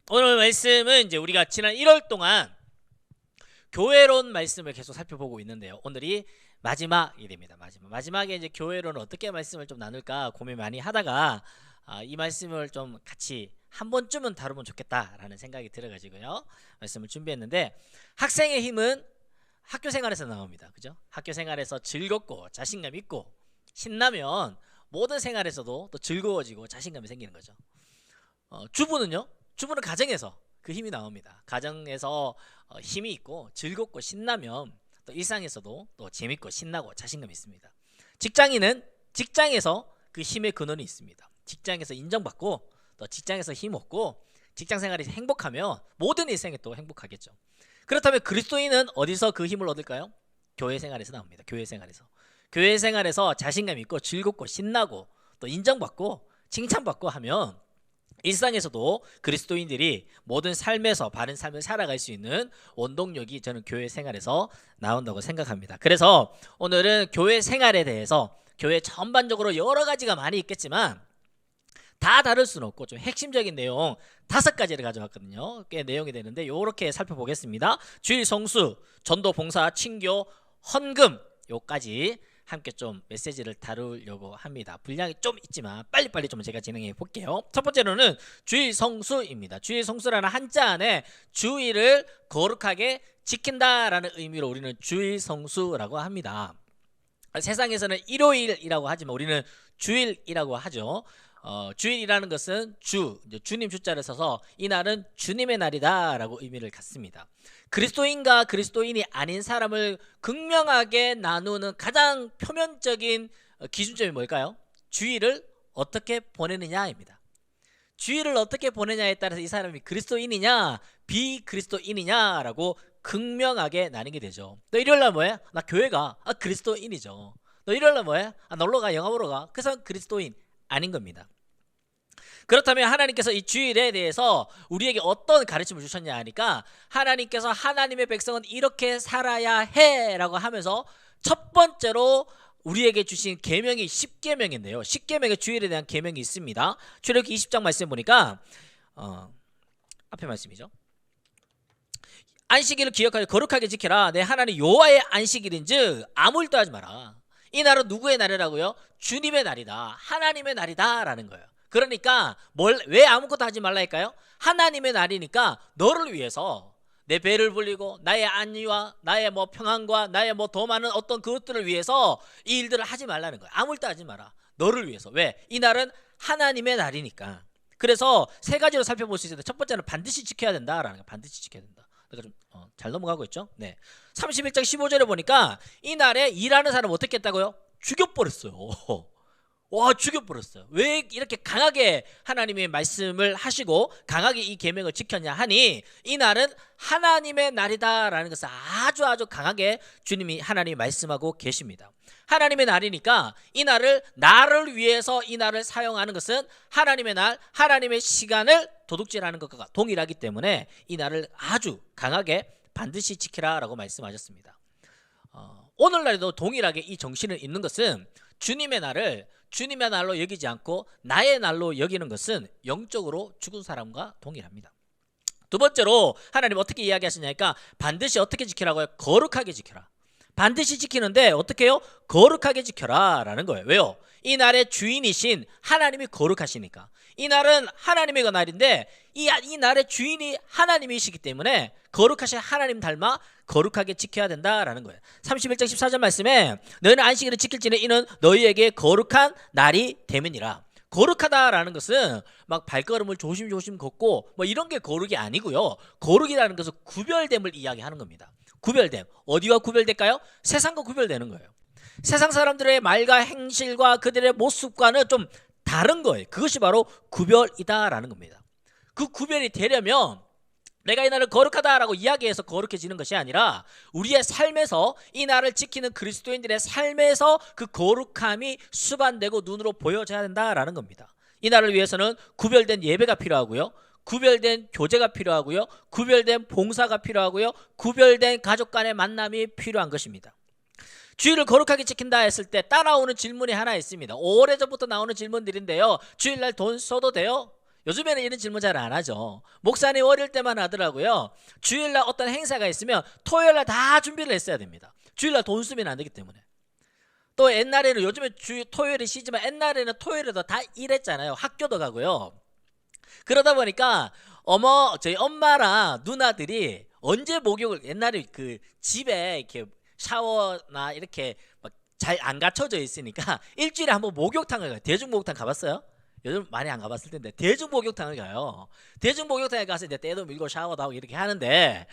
오늘 말씀은 이제 우리가 지난 1월 동안 교회론 말씀을 계속 살펴보고 있는데요. 오늘이 마지막이 됩니다. 마지막에 이제 교회론은 어떻게 말씀을 좀 나눌까 고민 많이 하다가 이 말씀을 좀 같이 한 번쯤은 다루면 좋겠다라는 생각이 들어가지고요. 말씀을 준비했는데, 학생의 힘은 학교 생활에서 나옵니다. 그죠? 학교 생활에서 즐겁고 자신감 있고 신나면 모든 생활에서도 또 즐거워지고 자신감이 생기는 거죠. 주부는요? 주부는 가정에서 그 힘이 나옵니다. 가정에서 힘이 있고 즐겁고 신나면 또 일상에서도 또 재밌고 신나고 자신감이 있습니다. 직장인은 직장에서 그 힘의 근원이 있습니다. 직장에서 인정받고 또 직장에서 힘 얻고 직장 생활이 행복하면 모든 일생에 또 행복하겠죠. 그렇다면 그리스도인은 어디서 그 힘을 얻을까요? 교회 생활에서 나옵니다. 교회 생활에서 자신감 있고 즐겁고 신나고 또 인정받고 칭찬받고 하면 일상에서도 그리스도인들이 모든 삶에서 바른 삶을 살아갈 수 있는 원동력이 저는 교회 생활에서 나온다고 생각합니다. 그래서 오늘은 교회 생활에 대해서, 교회 전반적으로 여러 가지가 많이 있겠지만 다 다룰 수는 없고 좀 핵심적인 내용 5가지를 가져왔거든요. 꽤 내용이 되는데 이렇게 살펴보겠습니다. 주일 성수, 전도 봉사, 친교, 헌금, 요까지 함께 좀 메시지를 다루려고 합니다. 분량이 좀 있지만 빨리빨리 좀 제가 진행해 볼게요. 첫 번째로는 주일 성수입니다. 주일 성수라는 한자 안에 주일을 거룩하게 지킨다라는 의미로 우리는 주일 성수라고 합니다. 세상에서는 일요일이라고 하지만 우리는 주일이라고 하죠. 주일이라는 것은 주님 주자를 써서 이날은 주님의 날이다 라고 의미를 갖습니다. 그리스도인과 그리스도인이 아닌 사람을 극명하게 나누는 가장 표면적인 기준점이 뭘까요? 주일을 어떻게 보내느냐입니다. 주일을 어떻게 보내냐에 따라서 이 사람이 그리스도인이냐 비그리스도인이냐라고 극명하게 나뉘게 되죠. 너 일요일날 뭐해? 나 교회 가. 그리스도인이죠. 너 일요일날 뭐해? 놀러가, 영화 보러 가. 그래서 그리스도인 아닌 겁니다. 그렇다면 하나님께서 이 주일에 대해서 우리에게 어떤 가르침을 주셨냐 하니까, 하나님께서 하나님의 백성은 이렇게 살아야 해 라고 하면서 첫 번째로 우리에게 주신 계명이 10계명인데요 10계명의 주일에 대한 계명이 있습니다. 출애굽기 20장 말씀 보니까 앞에 말씀이죠. 안식일을 기억하여 거룩하게 지켜라. 내 하나님 여호와의 안식일인즉 아무 일도 하지 마라. 이 날은 누구의 날이라고요? 주님의 날이다, 하나님의 날이다 라는 거예요. 그러니까 왜 아무것도 하지 말라 할까요? 하나님의 날이니까 너를 위해서 내 배를 불리고 나의 안위와 나의 평안과 나의 더 많은 어떤 그것들을 위해서 이 일들을 하지 말라는 거예요. 아무 일도 하지 마라. 너를 위해서. 왜? 이 날은 하나님의 날이니까. 그래서 3가지로 살펴볼 수 있는데, 첫 번째는 반드시 지켜야 된다라는 거예요. 반드시 지켜야 된다. 내가 좀 잘 넘어가고 있죠? 네. 31장 15절에 보니까 이 날에 일하는 사람 어떻게 했다고요? 죽여버렸어요. 와, 죽여버렸어요. 왜 이렇게 강하게 하나님의 말씀을 하시고 강하게 이 계명을 지켰냐 하니, 이 날은 하나님의 날이다라는 것을 아주 강하게 주님이 하나님이 말씀하고 계십니다. 하나님의 날이니까 이 날을 나를 위해서 이 날을 사용하는 것은 하나님의 날, 하나님의 시간을 도둑질하는 것과 동일하기 때문에 이 날을 아주 강하게 반드시 지키라라고 말씀하셨습니다. 오늘날에도 동일하게 이 정신을 잇는 것은 주님의 날을 주님의 날로 여기지 않고 나의 날로 여기는 것은 영적으로 죽은 사람과 동일합니다. 두 번째로 하나님 어떻게 이야기하시냐니까, 반드시 어떻게 지키라고요? 거룩하게 지켜라. 반드시 지키는데 어떻게 해요? 거룩하게 지켜라 라는 거예요. 왜요? 이 날의 주인이신 하나님이 거룩하시니까. 이 날은 하나님의 날인데 이 날의 주인이 하나님이시기 때문에 거룩하신 하나님 닮아 거룩하게 지켜야 된다라는 거예요. 31장 14절 말씀에 너희는 안식일을 지킬지는 이는 너희에게 거룩한 날이 됨이니라. 거룩하다라는 것은 막 발걸음을 조심조심 걷고 이런 게 거룩이 아니고요. 거룩이라는 것은 구별됨을 이야기하는 겁니다. 구별됨. 어디와 구별될까요? 세상과 구별되는 거예요. 세상 사람들의 말과 행실과 그들의 모습과는 좀 다른 거예요. 그것이 바로 구별이다라는 겁니다. 그 구별이 되려면 내가 이 날을 거룩하다라고 이야기해서 거룩해지는 것이 아니라 우리의 삶에서 이 날을 지키는 그리스도인들의 삶에서 그 거룩함이 수반되고 눈으로 보여져야 된다라는 겁니다. 이 날을 위해서는 구별된 예배가 필요하고요, 구별된 교제가 필요하고요, 구별된 봉사가 필요하고요, 구별된 가족 간의 만남이 필요한 것입니다. 주일을 거룩하게 지킨다 했을 때 따라오는 질문이 하나 있습니다. 오래전부터 나오는 질문들인데요. 주일날 돈 써도 돼요? 요즘에는 이런 질문 잘 안 하죠. 목사님 어릴 때만 하더라고요. 주일날 어떤 행사가 있으면 토요일날 다 준비를 했어야 됩니다. 주일날 돈 쓰면 안 되기 때문에. 또 옛날에는 요즘에 토요일이 쉬지만 옛날에는 토요일에도 다 일했잖아요. 학교도 가고요. 그러다 보니까 저희 엄마랑 누나들이 언제 목욕을, 옛날에 그 집에 이렇게 샤워나 이렇게 잘 안 갖춰져 있으니까 일주일에 한번 목욕탕을 가요. 대중 목욕탕 가봤어요? 요즘 많이 안 가봤을 텐데 대중 목욕탕을 가요. 대중 목욕탕에 가서 이제 때도 밀고 샤워도 하고 이렇게 하는데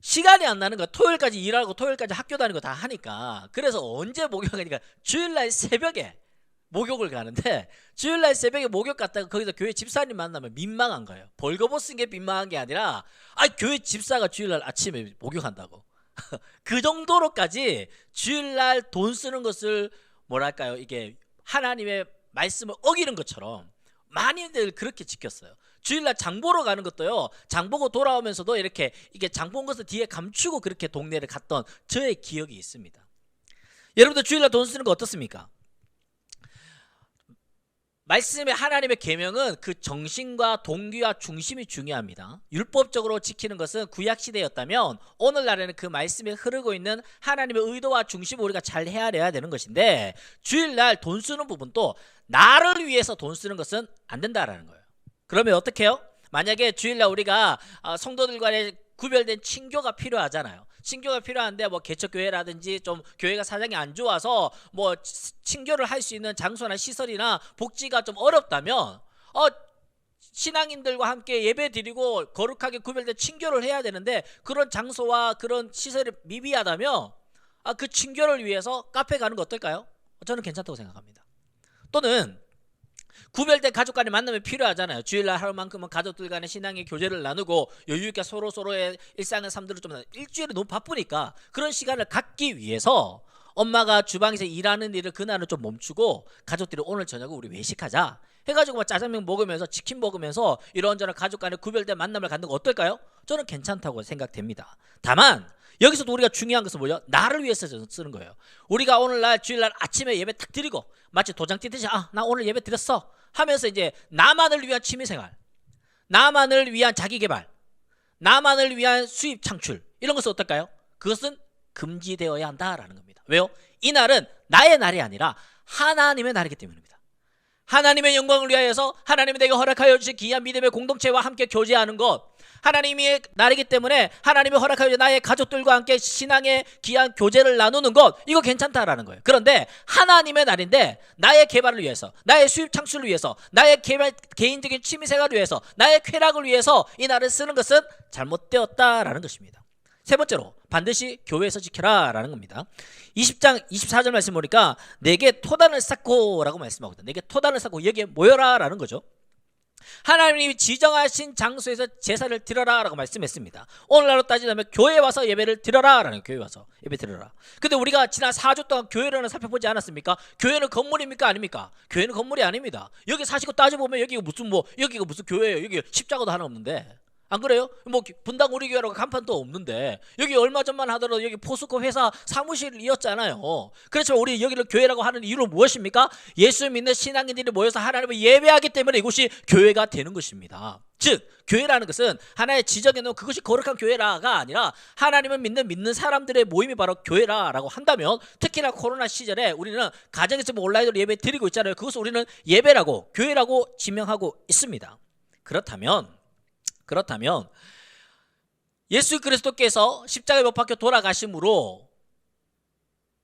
시간이 안 나는 거야. 토요일까지 일하고 토요일까지 학교 다니고 다 하니까. 그래서 언제 목욕하니까 주일날 새벽에 목욕을 가는데, 주일날 새벽에 목욕 갔다가 거기서 교회 집사님 만나면 민망한 거예요. 벌거벗은 게 민망한 게 아니라 교회 집사가 주일날 아침에 목욕한다고. 그 정도로까지 주일날 돈 쓰는 것을 뭐랄까요, 이게 하나님의 말씀을 어기는 것처럼 많이들 그렇게 지켰어요. 주일날 장 보러 가는 것도요, 장 보고 돌아오면서도 이렇게 이게 장 본 것을 뒤에 감추고 그렇게 동네를 갔던 저의 기억이 있습니다. 여러분들 주일날 돈 쓰는 거 어떻습니까? 말씀의 하나님의 계명은 그 정신과 동기와 중심이 중요합니다. 율법적으로 지키는 것은 구약시대였다면 오늘날에는 그 말씀에 흐르고 있는 하나님의 의도와 중심을 우리가 잘 헤아려야 되는 것인데, 주일날 돈 쓰는 부분도 나를 위해서 돈 쓰는 것은 안 된다라는 거예요. 그러면 어떻게 해요? 만약에 주일날 우리가 성도들 간에 구별된 친교가 필요하잖아요. 친교가 필요한데 뭐 개척교회라든지 좀 교회가 사정이 안 좋아서 뭐 친교를 할 수 있는 장소나 시설이나 복지가 좀 어렵다면 신앙인들과 함께 예배 드리고 거룩하게 구별된 친교를 해야 되는데, 그런 장소와 그런 시설이 미비하다면 그 친교를 위해서 카페 가는 거 어떨까요? 저는 괜찮다고 생각합니다. 또는 구별된 가족 간의 만남이 필요하잖아요. 주일날 하루만큼은 가족들 간의 신앙의 교제를 나누고 여유있게 서로의 일상의 삶들을 좀, 일주일에 너무 바쁘니까 그런 시간을 갖기 위해서 엄마가 주방에서 일하는 일을 그날은 좀 멈추고 가족들이 오늘 저녁에 우리 외식하자 해가지고 막 짜장면 먹으면서 치킨 먹으면서 이런저런 가족 간의 구별된 만남을 갖는 거 어떨까요? 저는 괜찮다고 생각됩니다. 다만 여기서도 우리가 중요한 것은 뭐죠? 나를 위해서 쓰는 거예요. 우리가 오늘날 주일날 아침에 예배 딱 드리고 마치 도장 띄듯이 나 오늘 예배 드렸어 하면서 이제 나만을 위한 취미생활, 나만을 위한 자기개발, 나만을 위한 수입 창출, 이런 것은 어떨까요? 그것은 금지되어야 한다라는 겁니다. 왜요? 이 날은 나의 날이 아니라 하나님의 날이기 때문입니다. 하나님의 영광을 위하여서 하나님이 내게 허락하여 주신 귀한 믿음의 공동체와 함께 교제하는 것, 하나님의 날이기 때문에 하나님이 허락하여 주신 나의 가족들과 함께 신앙의 귀한 교제를 나누는 것, 이거 괜찮다라는 거예요. 그런데 하나님의 날인데 나의 개발을 위해서, 나의 수입 창출을 위해서, 나의 개인적인 취미생활을 위해서, 나의 쾌락을 위해서 이 날을 쓰는 것은 잘못되었다라는 것입니다. 세 번째로 반드시 교회에서 지켜라 라는 겁니다. 20장 24절 말씀 보니까 내게 토단을 쌓고 라고 말씀하거든요. 내게 토단을 쌓고 여기에 모여라 라는 거죠. 하나님이 지정하신 장소에서 제사를 드려라 라고 말씀했습니다. 오늘날로 따지자면 교회에 와서 예배를 드려라 라는, 교회에 와서 예배 드려라. 근데 우리가 지난 4주 동안 교회를 살펴보지 않았습니까? 교회는 건물입니까 아닙니까? 교회는 건물이 아닙니다. 여기 사시고 따져보면 여기가 무슨 교회예요? 여기 십자가도 하나 없는데, 안 그래요? 뭐 분당 우리 교회라고 간판도 없는데, 여기 얼마 전만 하더라도 여기 포스코 회사 사무실이었잖아요. 그렇지만 우리 여기를 교회라고 하는 이유는 무엇입니까? 예수 믿는 신앙인들이 모여서 하나님을 예배하기 때문에 이곳이 교회가 되는 것입니다. 즉 교회라는 것은 하나의 지정해 놓은 그것이 거룩한 교회라가 아니라 하나님을 믿는 사람들의 모임이 바로 교회라고 한다면, 특히나 코로나 시절에 우리는 가정에서 온라인으로 예배 드리고 있잖아요. 그것을 우리는 예배라고, 교회라고 지명하고 있습니다. 그렇다면 예수 그리스도께서 십자가에 못 박혀 돌아가심으로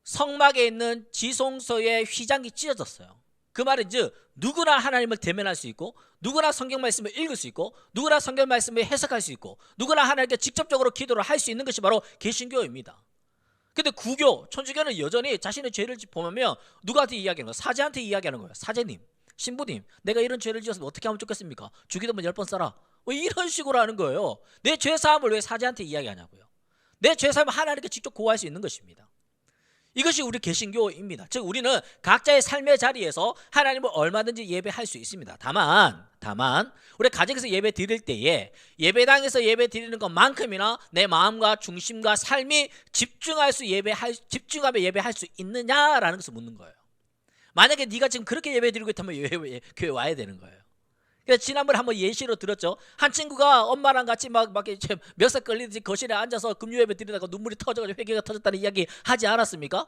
성막에 있는 지성소의 휘장이 찢어졌어요. 그 말은 즉 누구나 하나님을 대면할 수 있고, 누구나 성경 말씀을 읽을 수 있고, 누구나 성경 말씀을 해석할 수 있고, 누구나 하나님께 직접적으로 기도를 할 수 있는 것이 바로 개신교입니다. 근데 구교, 천주교는 여전히 자신의 죄를 보면 누구한테 이야기하는 거예요? 사제한테 이야기하는 거예요. 사제님, 신부님, 내가 이런 죄를 지었으면 어떻게 하면 좋겠습니까? 주기도문 10번 써라. 뭐 이런 식으로 하는 거예요. 내 죄사함을 왜 사제한테 이야기하냐고요. 내 죄사함을 하나님께 직접 고할 수 있는 것입니다. 이것이 우리 개신교입니다. 즉 우리는 각자의 삶의 자리에서 하나님을 얼마든지 예배할 수 있습니다. 다만 우리 가정에서 예배 드릴 때에 예배당에서 예배 드리는 것만큼이나 내 마음과 중심과 삶이 집중하며 예배할 수 있느냐라는 것을 묻는 거예요. 만약에 네가 지금 그렇게 예배 드리고 있다면 왜 교회 와야 되는 거예요? 그래서 지난번에 한번 예시로 들었죠. 한 친구가 엄마랑 같이 막 멱살 끌리듯이 거실에 앉아서 금요예배 드리다가 눈물이 터져가지고 회개가 터졌다는 이야기 하지 않았습니까?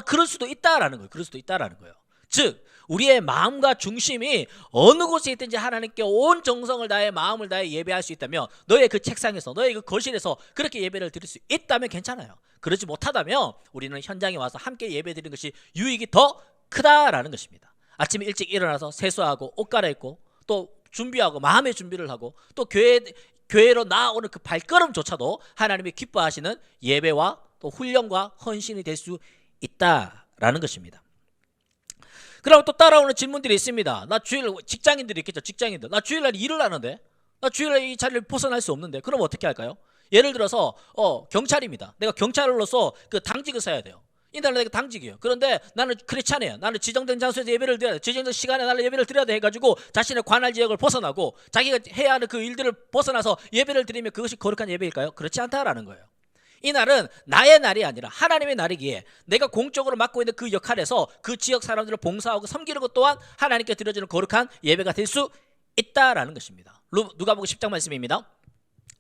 그럴 수도 있다라는 거예요. 그럴 수도 있다라는 거예요. 즉 우리의 마음과 중심이 어느 곳에 있든지 하나님께 온 정성을 다해 마음을 다해 예배할 수 있다면, 너의 그 책상에서 너의 그 거실에서 그렇게 예배를 드릴 수 있다면 괜찮아요. 그러지 못하다면 우리는 현장에 와서 함께 예배 드리는 것이 유익이 더 크다라는 것입니다. 아침에 일찍 일어나서 세수하고 옷 갈아입고 또 준비하고 마음의 준비를 하고 또 교회로 나오는 그 발걸음조차도 하나님이 기뻐하시는 예배와 또 훈련과 헌신이 될 수 있다라는 것입니다. 그럼 또 따라오는 질문들이 있습니다. 나 주일, 직장인들이 있겠죠. 직장인들. 나 주일날 일을 하는데, 나 주일날 이 자리를 벗어날 수 없는데, 그럼 어떻게 할까요? 예를 들어서 경찰입니다. 내가 경찰로서 그 당직을 써야 돼요. 이날 내가 당직이에요. 그런데 나는 크리스찬이에요. 나는 지정된 장소에서 예배를 드려야 돼. 지정된 시간에 나는 예배를 드려야 돼 해가지고 자신의 관할 지역을 벗어나고 자기가 해야 하는 그 일들을 벗어나서 예배를 드리면 그것이 거룩한 예배일까요? 그렇지 않다라는 거예요. 이 날은 나의 날이 아니라 하나님의 날이기에 내가 공적으로 맡고 있는 그 역할에서 그 지역 사람들을 봉사하고 섬기는 것 또한 하나님께 드려지는 거룩한 예배가 될 수 있다라는 것입니다. 누가복음 10장 말씀입니다.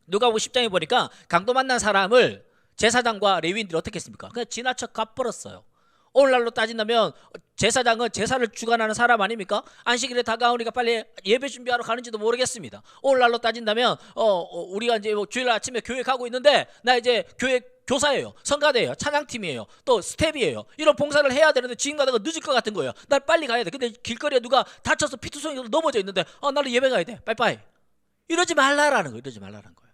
누가복음 10장에 보니까 강도 만난 사람을 제사장과 레위인들이 어떻게 했습니까? 그냥 지나쳐 갚버렸어요. 오늘날로 따진다면 제사장은 제사를 주관하는 사람 아닙니까? 안식일에 다가오니까 빨리 예배 준비하러 가는지도 모르겠습니다. 오늘날로 따진다면 우리가 이제 주일 아침에 교회 가고 있는데 나 이제 교회 교사예요, 성가대예요, 찬양팀이에요, 또 스텝이에요. 이런 봉사를 해야 되는데 지금 가다가 늦을 것 같은 거예요. 날 빨리 가야 돼. 근데 길거리에 누가 다쳐서 피투성이로 넘어져 있는데 나는 예배 가야 돼. 빠이빠이. 이러지 말라라는 거예요. 이러지 말라는 거예요.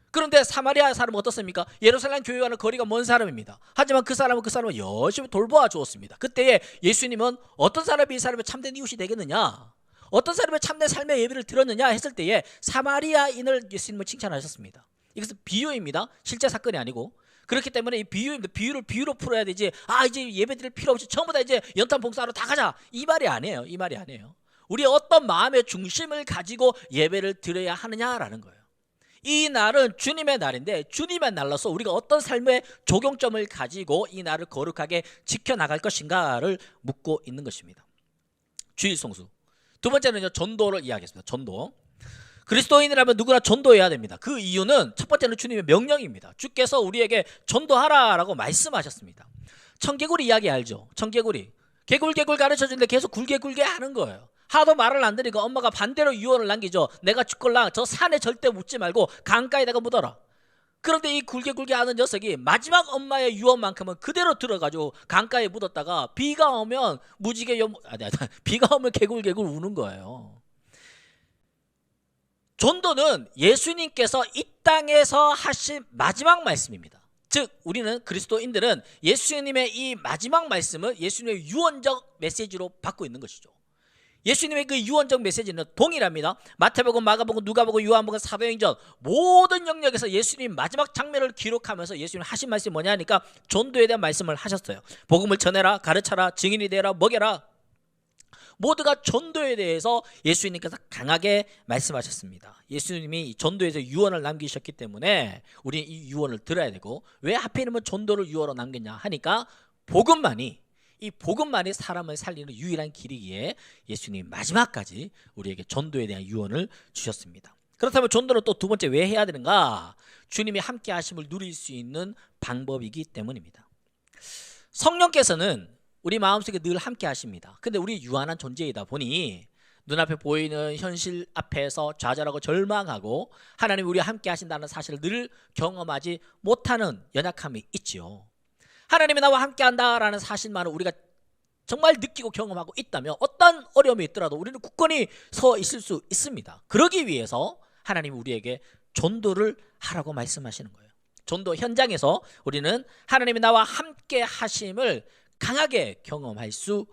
그런데 사마리아 사람은 어떻습니까? 예루살렘 교회와는 거리가 먼 사람입니다. 하지만 그 사람은 열심히 돌보아 주었습니다. 그때에 예수님은 어떤 사람이 이 사람의 참된 이웃이 되겠느냐, 어떤 사람의 참된 삶의 예배를 드렸느냐 했을 때에 사마리아인을 예수님은 칭찬하셨습니다. 이것은 비유입니다. 실제 사건이 아니고. 그렇기 때문에 이 비유입니다. 비유로 풀어야 되지, 이제 예배 드릴 필요 없이 전부 다 이제 연탄 봉사하러 다 가자, 이 말이 아니에요. 이 말이 아니에요. 우리의 어떤 마음의 중심을 가지고 예배를 드려야 하느냐라는 거예요. 이 날은 주님의 날인데 주님의 날로서 우리가 어떤 삶의 적용점을 가지고 이 날을 거룩하게 지켜나갈 것인가를 묻고 있는 것입니다. 주일 성수. 두 번째는요, 전도를 이야기했습니다. 전도. 그리스도인이라면 누구나 전도해야 됩니다. 그 이유는 첫 번째는 주님의 명령입니다. 주께서 우리에게 전도하라라고 말씀하셨습니다. 청개구리 이야기 알죠? 청개구리. 개굴 가르쳐주는데 계속 굴게 하는 거예요. 하도 말을 안 들으니까 엄마가 반대로 유언을 남기죠. 내가 죽걸랑 저 산에 절대 묻지 말고 강가에다가 묻어라. 그런데 이 굴게 하는 녀석이 마지막 엄마의 유언만큼은 그대로 들어가지고 강가에 묻었다가 비가 오면 무지개 비가 오면 개굴 우는 거예요. 전도는 예수님께서 이 땅에서 하신 마지막 말씀입니다. 즉 우리는 그리스도인들은 예수님의 이 마지막 말씀을 예수님의 유언적 메시지로 받고 있는 것이죠. 예수님의 그 유언적 메시지는 동일합니다. 마태복음, 마가복음, 누가복음, 요한복음, 사도행전 모든 영역에서 예수님 마지막 장면을 기록하면서 예수님 하신 말씀이 뭐냐 하니까 전도에 대한 말씀을 하셨어요. 복음을 전해라, 가르쳐라, 증인이 되라, 먹여라. 모두가 전도에 대해서 예수님께서 강하게 말씀하셨습니다. 예수님이 전도에서 유언을 남기셨기 때문에 우리는 이 유언을 들어야 되고, 왜 하필이면 전도를 유언으로 남겼냐 하니까 이 복음만이 사람을 살리는 유일한 길이기에 예수님 마지막까지 우리에게 전도에 대한 유언을 주셨습니다. 그렇다면 전도는 또 두 번째 왜 해야 되는가? 주님이 함께 하심을 누릴 수 있는 방법이기 때문입니다. 성령께서는 우리 마음속에 늘 함께 하십니다. 근데 우리 유한한 존재이다 보니 눈앞에 보이는 현실 앞에서 좌절하고 절망하고 하나님이 우리와 함께 하신다는 사실을 늘 경험하지 못하는 연약함이 있지요. 하나님이 나와 함께 한다라는 사실만을 우리가 정말 느끼고 경험하고 있다면 어떤 어려움이 있더라도 우리는 굳건히 서 있을 수 있습니다. 그러기 위해서 하나님이 우리에게 전도를 하라고 말씀하시는 거예요. 전도 현장에서 우리는 하나님이 나와 함께 하심을 강하게 경험할 수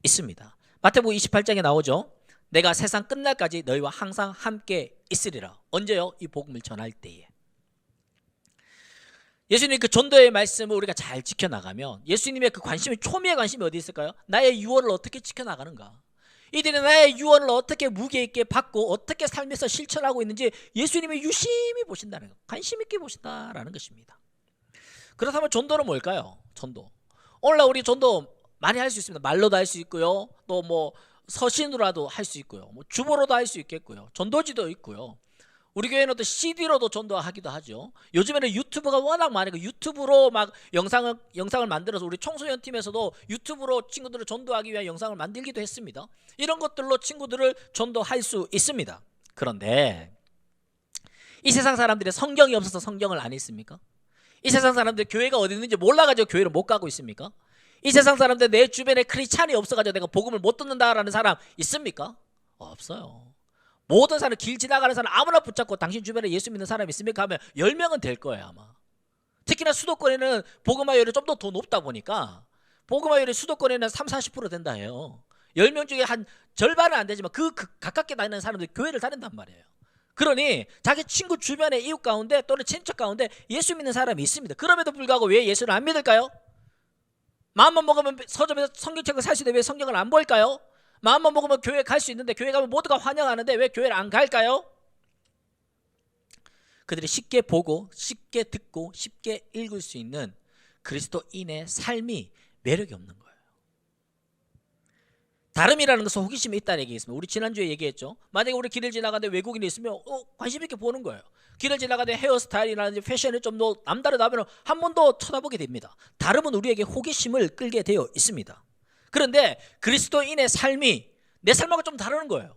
있습니다. 마태복음 28장에 나오죠. 내가 세상 끝날까지 너희와 항상 함께 있으리라. 언제요? 이 복음을 전할 때에. 예수님의 그 전도의 말씀을 우리가 잘 지켜나가면 예수님의 그 관심이, 초미의 관심이 어디 있을까요? 나의 유언을 어떻게 지켜나가는가, 이들이 나의 유언을 어떻게 무게 있게 받고 어떻게 삶에서 실천하고 있는지 예수님이 유심히 보신다는 거, 관심 있게 보신다라는 것입니다. 그렇다면 전도는 뭘까요? 전도. 오늘날 우리 전도 많이 할 수 있습니다. 말로도 할 수 있고요, 또 서신으로라도 할 수 있고요. 뭐 주보로도 할 수 있겠고요. 전도지도 있고요. 우리 교회는 또 CD로도 전도하기도 하죠. 요즘에는 유튜브가 워낙 많으니까 유튜브로 막 영상을 만들어서 우리 청소년 팀에서도 유튜브로 친구들을 전도하기 위한 영상을 만들기도 했습니다. 이런 것들로 친구들을 전도할 수 있습니다. 그런데 이 세상 사람들이 성경이 없어서 성경을 안 읽습니까? 이 세상 사람들 교회가 어디 있는지 몰라가지고 교회를 못 가고 있습니까? 이 세상 사람들 내 주변에 크리스찬이 없어가지고 내가 복음을 못 듣는다라는 사람 있습니까? 없어요. 모든 사람, 길 지나가는 사람 아무나 붙잡고 당신 주변에 예수 믿는 사람 있습니까? 하면 10명은 될 거예요 아마. 특히나 수도권에는 복음화율이 좀 더 높다 보니까 복음화율이 수도권에는 30-40% 된다 해요. 10명 중에 한 절반은 안 되지만 그 가깝게 다니는 사람들이 교회를 다닌단 말이에요. 그러니 자기 친구 주변에 이웃 가운데 또는 친척 가운데 예수 믿는 사람이 있습니다. 그럼에도 불구하고 왜 예수를 안 믿을까요? 마음만 먹으면 서점에서 성경책을 살 수 있는데 왜 성경을 안 볼까요? 마음만 먹으면 교회 갈 수 있는데 교회 가면 모두가 환영하는데 왜 교회를 안 갈까요? 그들이 쉽게 보고 쉽게 듣고 쉽게 읽을 수 있는 그리스도인의 삶이 매력이 없는 거예요. 다름이라는 것은 호기심이 있다는 얘기겠습니다. 우리 지난주에 얘기했죠. 만약에 우리 길을 지나가는데 외국인이 있으면 관심 있게 보는 거예요. 길을 지나가는데 헤어스타일이나 패션이 좀 더 남다르다면 한 번 더 쳐다보게 됩니다. 다름은 우리에게 호기심을 끌게 되어 있습니다. 그런데 그리스도인의 삶이 내 삶하고 좀 다르는 거예요.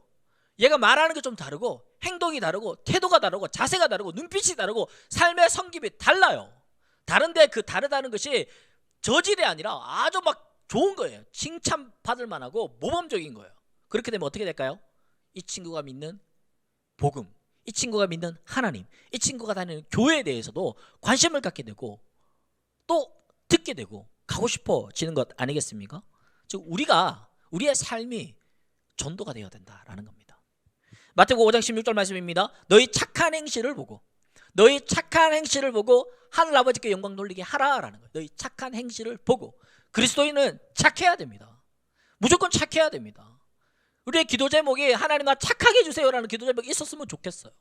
얘가 말하는 게 좀 다르고 행동이 다르고 태도가 다르고 자세가 다르고 눈빛이 다르고 삶의 성김이 달라요. 다른데 그 다르다는 것이 저질이 아니라 아주 막 좋은 거예요. 칭찬받을 만하고 모범적인 거예요. 그렇게 되면 어떻게 될까요? 이 친구가 믿는 복음, 이 친구가 믿는 하나님, 이 친구가 다니는 교회에 대해서도 관심을 갖게 되고 또 듣게 되고 가고 싶어지는 것 아니겠습니까? 즉 우리의 삶이 전도가 되어야 된다라는 겁니다. 마태복음 5장 16절 말씀입니다. 너희 착한 행실을 보고 하늘아버지께 영광 돌리게 하라라는 거예요. 너희 착한 행실을 보고. 그리스도인은 착해야 됩니다. 무조건 착해야 됩니다. 우리의 기도 제목이 하나님 나 착하게 해주세요라는 기도 제목이 있었으면 좋겠어요.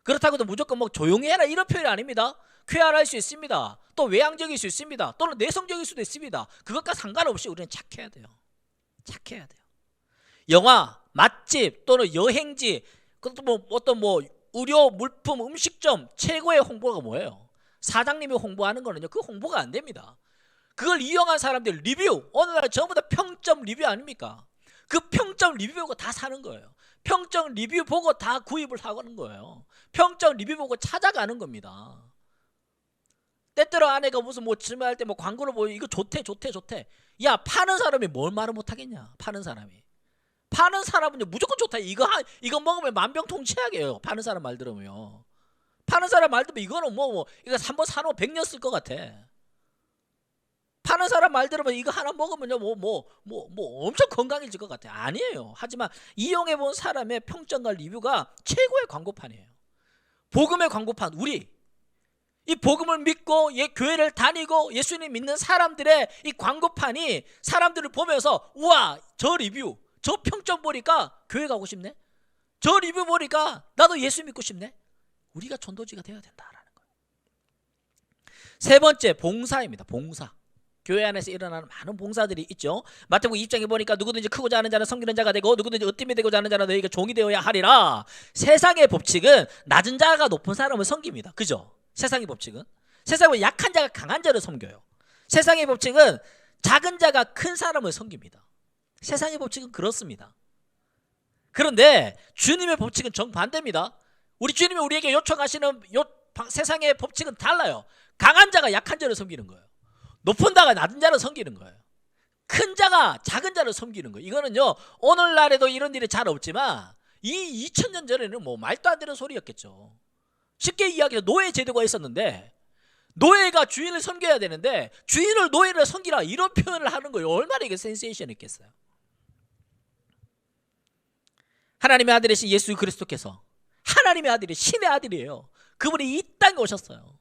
그렇다고 해도 무조건 뭐 조용히 해라 이런 표현이 아닙니다. 쾌활할 수 있습니다. 또 외향적일 수 있습니다. 또는 내성적일 수도 있습니다. 그것과 상관없이 우리는 착해야 돼요. 착해야 돼요. 영화, 맛집 또는 여행지, 그것도 뭐 어떤 뭐 의료, 물품, 음식점 최고의 홍보가 뭐예요? 사장님이 홍보하는 거는요, 그 홍보가 안 됩니다. 그걸 이용한 사람들 리뷰, 오늘날 전부 다 평점 리뷰 아닙니까? 그 평점 리뷰 보고 다 사는 거예요. 평점 리뷰 보고 다 구입을 하는 거예요. 평점 리뷰 보고 찾아가는 겁니다. 때때로 아내가 무슨 뭐 질문할 때 뭐 광고를 보여 이거 좋대. 야, 파는 사람이 뭘 말을 못 하겠냐? 파는 사람은요 무조건 좋다. 이거 먹으면 만병통치약이에요. 파는 사람 말 들으면요. 파는 사람 말 들으면 이거는 이거 한번 사놓으면 100년 쓸 것 같아. 파는 사람 말 들으면 이거 하나 먹으면요 엄청 건강해질 것 같아. 아니에요. 하지만 이용해 본 사람의 평점과 리뷰가 최고의 광고판이에요. 복음의 광고판. 우리 이 복음을 믿고 교회를 다니고 예수님 믿는 사람들의 이 광고판이 사람들을 보면서 우와 저 리뷰 저 평점 보니까 교회 가고 싶네. 저 리뷰 보니까 나도 예수 믿고 싶네. 우리가 전도지가 되어야 된다라는 거예요. 세 번째 봉사입니다. 봉사. 교회 안에서 일어나는 많은 봉사들이 있죠. 마태복음 2장에 보니까 누구든지 크고자 하는 자는 섬기는 자가 되고 누구든지 으뜸이 되고자 하는 자는 너희가 종이 되어야 하리라. 세상의 법칙은 낮은 자가 높은 사람을 섬깁니다. 그죠? 세상의 법칙은 세상은 약한 자가 강한 자를 섬겨요. 세상의 법칙은 작은 자가 큰 사람을 섬깁니다. 세상의 법칙은 그렇습니다. 그런데 주님의 법칙은 정반대입니다. 우리 주님이 우리에게 요청하시는 세상의 법칙은 달라요. 강한 자가 약한 자를 섬기는 거예요. 높은 자가 낮은 자를 섬기는 거예요. 큰 자가 작은 자를 섬기는 거예요. 이거는요 오늘날에도 이런 일이 잘 없지만 이 2000년 전에는 뭐 말도 안 되는 소리였겠죠. 쉽게 이야기해서 노예 제도가 있었는데 노예가 주인을 섬겨야 되는데 주인을 노예를 섬기라 이런 표현을 하는 거예요. 얼마나 이게 센세이션 있겠어요. 하나님의 아들이신 예수 그리스도께서 하나님의 아들이 신의 아들이에요. 그분이 이 땅에 오셨어요.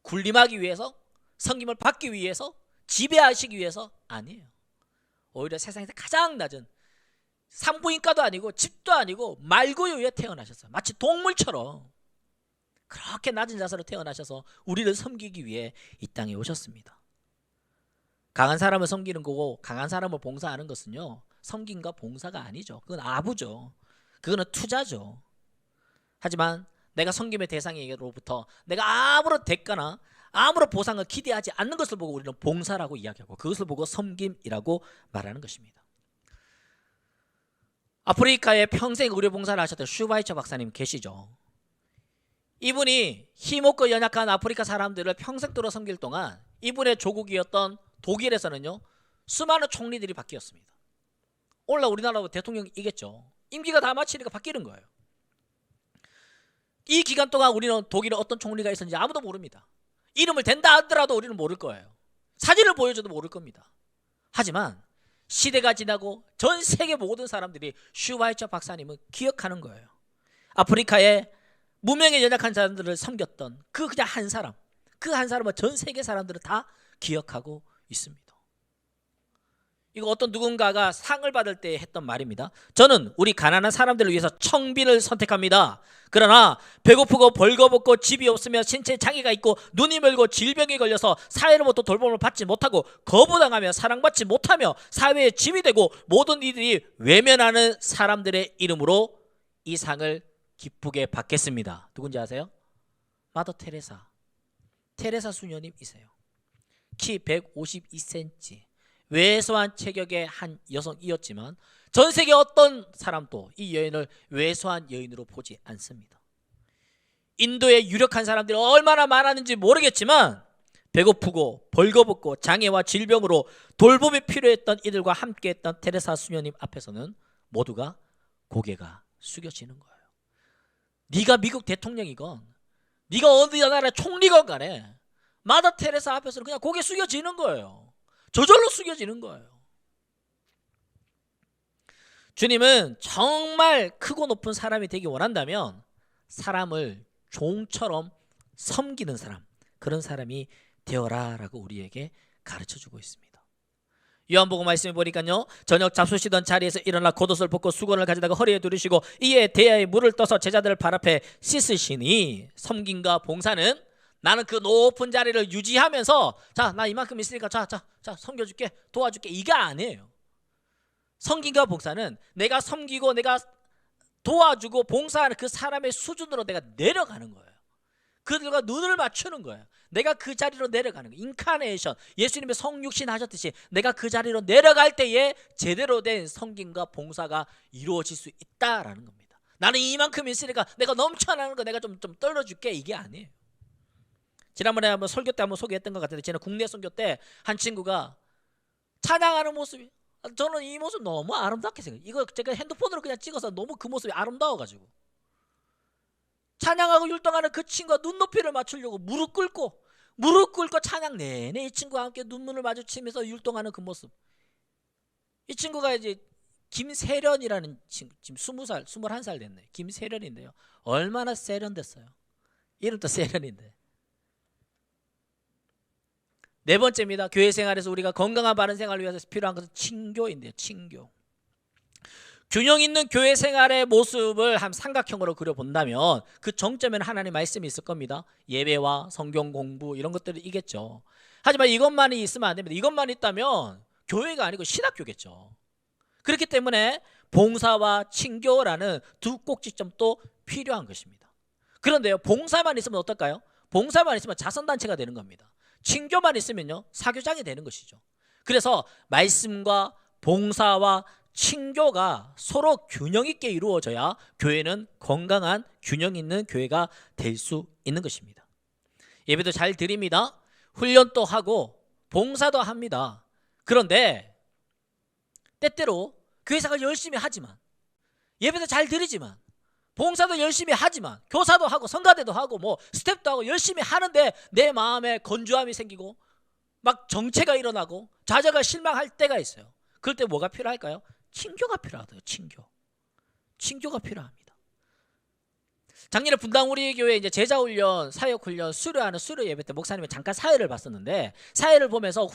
군림하기 위해서 섬김을 받기 위해서 지배하시기 위해서 아니에요. 오히려 세상에서 가장 낮은 산부인과도 아니고 집도 아니고 말구유에 태어나셨어요. 마치 동물처럼 그렇게 낮은 자세로 태어나셔서 우리를 섬기기 위해 이 땅에 오셨습니다. 강한 사람을 섬기는 거고 강한 사람을 봉사하는 것은요 섬김과 봉사가 아니죠. 그건 아부죠. 그거는 투자죠. 하지만 내가 섬김의 대상에게로부터 내가 아무런 대가나 아무런 보상을 기대하지 않는 것을 보고 우리는 봉사라고 이야기하고 그것을 보고 섬김이라고 말하는 것입니다. 아프리카에 평생 의료봉사를 하셨던 슈바이처 박사님 계시죠. 이분이 힘없고 연약한 아프리카 사람들을 평생도록 섬길 동안 이분의 조국이었던 독일에서는요 수많은 총리들이 바뀌었습니다. 오늘날 우리나라 대통령이겠죠. 임기가 다 마치니까 바뀌는 거예요. 이 기간 동안 우리는 독일에 어떤 총리가 있었는지 아무도 모릅니다. 이름을 댄다 하더라도 우리는 모를 거예요. 사진을 보여줘도 모를 겁니다. 하지만 시대가 지나고 전 세계 모든 사람들이 슈바이처 박사님을 기억하는 거예요. 아프리카에 무명에 연약한 사람들을 섬겼던 그냥 한 사람, 그 한 사람은 전 세계 사람들은 다 기억하고 있습니다. 이거 어떤 누군가가 상을 받을 때 했던 말입니다. 저는 우리 가난한 사람들을 위해서 청빈을 선택합니다. 그러나 배고프고 벌거벗고 집이 없으며 신체 장애가 있고 눈이 멀고 질병에 걸려서 사회로부터 돌봄을 받지 못하고 거부당하며 사랑받지 못하며 사회의 짐이 되고 모든 이들이 외면하는 사람들의 이름으로 이 상을 기쁘게 받겠습니다. 누군지 아세요? 마더 테레사 수녀님이세요. 키 152cm, 왜소한 체격의 한 여성이었지만 전 세계 어떤 사람도 이 여인을 왜소한 여인으로 보지 않습니다. 인도의 유력한 사람들이 얼마나 많았는지 모르겠지만 배고프고 벌거벗고 장애와 질병으로 돌봄이 필요했던 이들과 함께했던 테레사 수녀님 앞에서는 모두가 고개가 숙여지는 거예요. 네가 미국 대통령이건 네가 어느 나라의 총리건 간에 마더 테레사 앞에서는 그냥 고개 숙여지는 거예요. 저절로 숙여지는 거예요. 주님은 정말 크고 높은 사람이 되기 원한다면 사람을 종처럼 섬기는 사람, 그런 사람이 되어라 라고 우리에게 가르쳐주고 있습니다. 요한복음 말씀해 보니까요, 저녁 잡수시던 자리에서 일어나 겉옷을 벗고 수건을 가져다가 허리에 두르시고 이에 대야에 물을 떠서 제자들 발 앞에 씻으시니, 섬김과 봉사는 나는 그 높은 자리를 유지하면서 자, 나 이만큼 있으니까 자 섬겨줄게, 도와줄게, 이게 아니에요. 섬김과 봉사는 내가 섬기고 내가 도와주고 봉사하는 그 사람의 수준으로 내가 내려가는 거예요. 그들과 눈을 맞추는 거예요. 내가 그 자리로 내려가는 거예요. 인카네이션, 예수님의 성육신 하셨듯이 내가 그 자리로 내려갈 때에 제대로 된 섬김과 봉사가 이루어질 수 있다라는 겁니다. 나는 이만큼 있으니까 내가 넘쳐나는 거 내가 좀 떨어줄게, 이게 아니에요. 지난번에 한번 설교 때 한번 소개했던 것 같은데, 지난 국내 선교 때 한 친구가 찬양하는 모습이, 저는 이 모습 너무 아름답게 생각해요. 이거 제가 핸드폰으로 그냥 찍어서 너무 그 모습이 아름다워가지고 찬양하고 율동하는 그 친구가 눈높이를 맞추려고 무릎 꿇고 찬양 내내 이 친구와 함께 눈문을 마주치면서 율동하는 그 모습. 이 친구가 이제 김세련이라는 친구, 지금 20살, 21살 됐네. 김세련인데요. 얼마나 세련됐어요. 이름도 세련인데. 네 번째입니다. 교회 생활에서 우리가 건강한 바른 생활을 위해서 필요한 것은 친교인데요. 친교. 균형 있는 교회 생활의 모습을 한 삼각형으로 그려본다면 그 정점에는 하나님의 말씀이 있을 겁니다. 예배와 성경 공부 이런 것들이 있겠죠. 하지만 이것만이 있으면 안 됩니다. 이것만 있다면 교회가 아니고 신학교겠죠. 그렇기 때문에 봉사와 친교라는 두 꼭지점도 필요한 것입니다. 그런데요, 봉사만 있으면 어떨까요? 봉사만 있으면 자선단체가 되는 겁니다. 친교만 있으면요, 사교장이 되는 것이죠. 그래서 말씀과 봉사와 친교가 서로 균형 있게 이루어져야 교회는 건강한 균형 있는 교회가 될 수 있는 것입니다. 예배도 잘 드립니다. 훈련도 하고 봉사도 합니다. 그런데 때때로 교회 생활 열심히 하지만, 예배도 잘 드리지만, 봉사도 열심히 하지만, 교사도 하고 성가대도 하고 뭐 스텝도 하고 열심히 하는데 내 마음에 건조함이 생기고 막 정체가 일어나고 좌절과 실망할 때가 있어요. 그럴 때 뭐가 필요할까요? 친교가 필요하대요. 친교가 필요합니다. 작년에 분당 우리 교회 이제 제자훈련, 사역훈련, 수료하는 수료 예배 때 목사님이 잠깐 사회를 봤었는데, 사회를 보면서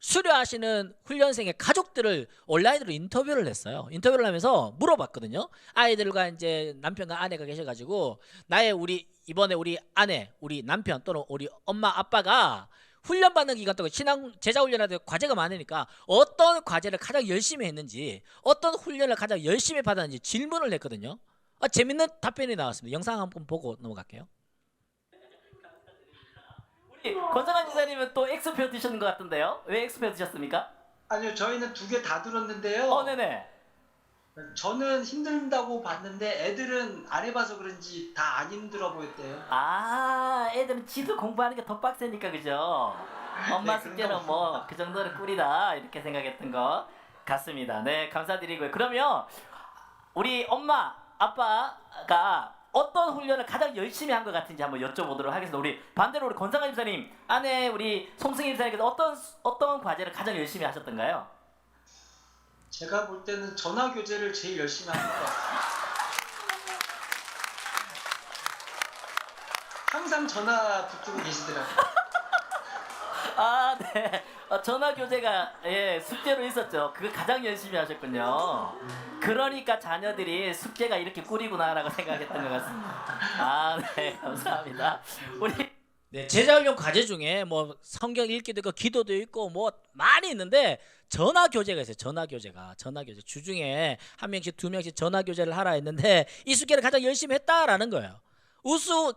수료하시는 훈련생의 가족들을 온라인으로 인터뷰를 했어요. 인터뷰를 하면서 물어봤거든요. 아이들과 이제 남편과 아내가 계셔가지고 이번에 우리 아내, 우리 남편 또는 우리 엄마 아빠가 훈련받는 기간 동안 신앙 제자 훈련할 때 과제가 많으니까 어떤 과제를 가장 열심히 했는지, 어떤 훈련을 가장 열심히 받았는지 질문을 했거든요. 재밌는 답변이 나왔습니다. 영상 한번 보고 넘어갈게요. 우리 권성환 지사님은 또 X표 드셨는 것 같은데요. 왜 X표 드셨습니까? 아니요, 저희는 2개 다 들었는데요. 네네. 저는 힘들다고 봤는데 애들은 안 해봐서 그런지 다 안 힘들어 보였대요. 애들은 지도 공부하는 게 더 빡세니까, 그죠? 엄마 네, 숙제는 뭐 그 정도는 꿀이다 이렇게 생각했던 것 같습니다. 네, 감사드리고요. 그러면 우리 엄마 아빠가 어떤 훈련을 가장 열심히 한 것 같은지 한번 여쭤보도록 하겠습니다. 우리 반대로 우리 권상환 집사님, 아내 우리 송승희 집사님께서 어떤 과제를 가장 열심히 하셨던가요? 제가 볼 때는 전화 교제를 제일 열심히 하는 것 같습니다. 항상 전화 붙들고 계시더라고요. 네. 전화 교재가 숙제로 있었죠. 그거 가장 열심히 하셨군요. 그러니까 자녀들이 숙제가 이렇게 꿀이구나라고 생각했던 것 같습니다. 네, 감사합니다. 우리 제자훈련 과제 중에 뭐 성경 읽기도 있고 기도도 있고 뭐 많이 있는데 전화 교재가 있어요. 전화 교재 주중에 한 명씩 두 명씩 전화 교재를 하라 했는데 이 숙제를 가장 열심히 했다라는 거예요.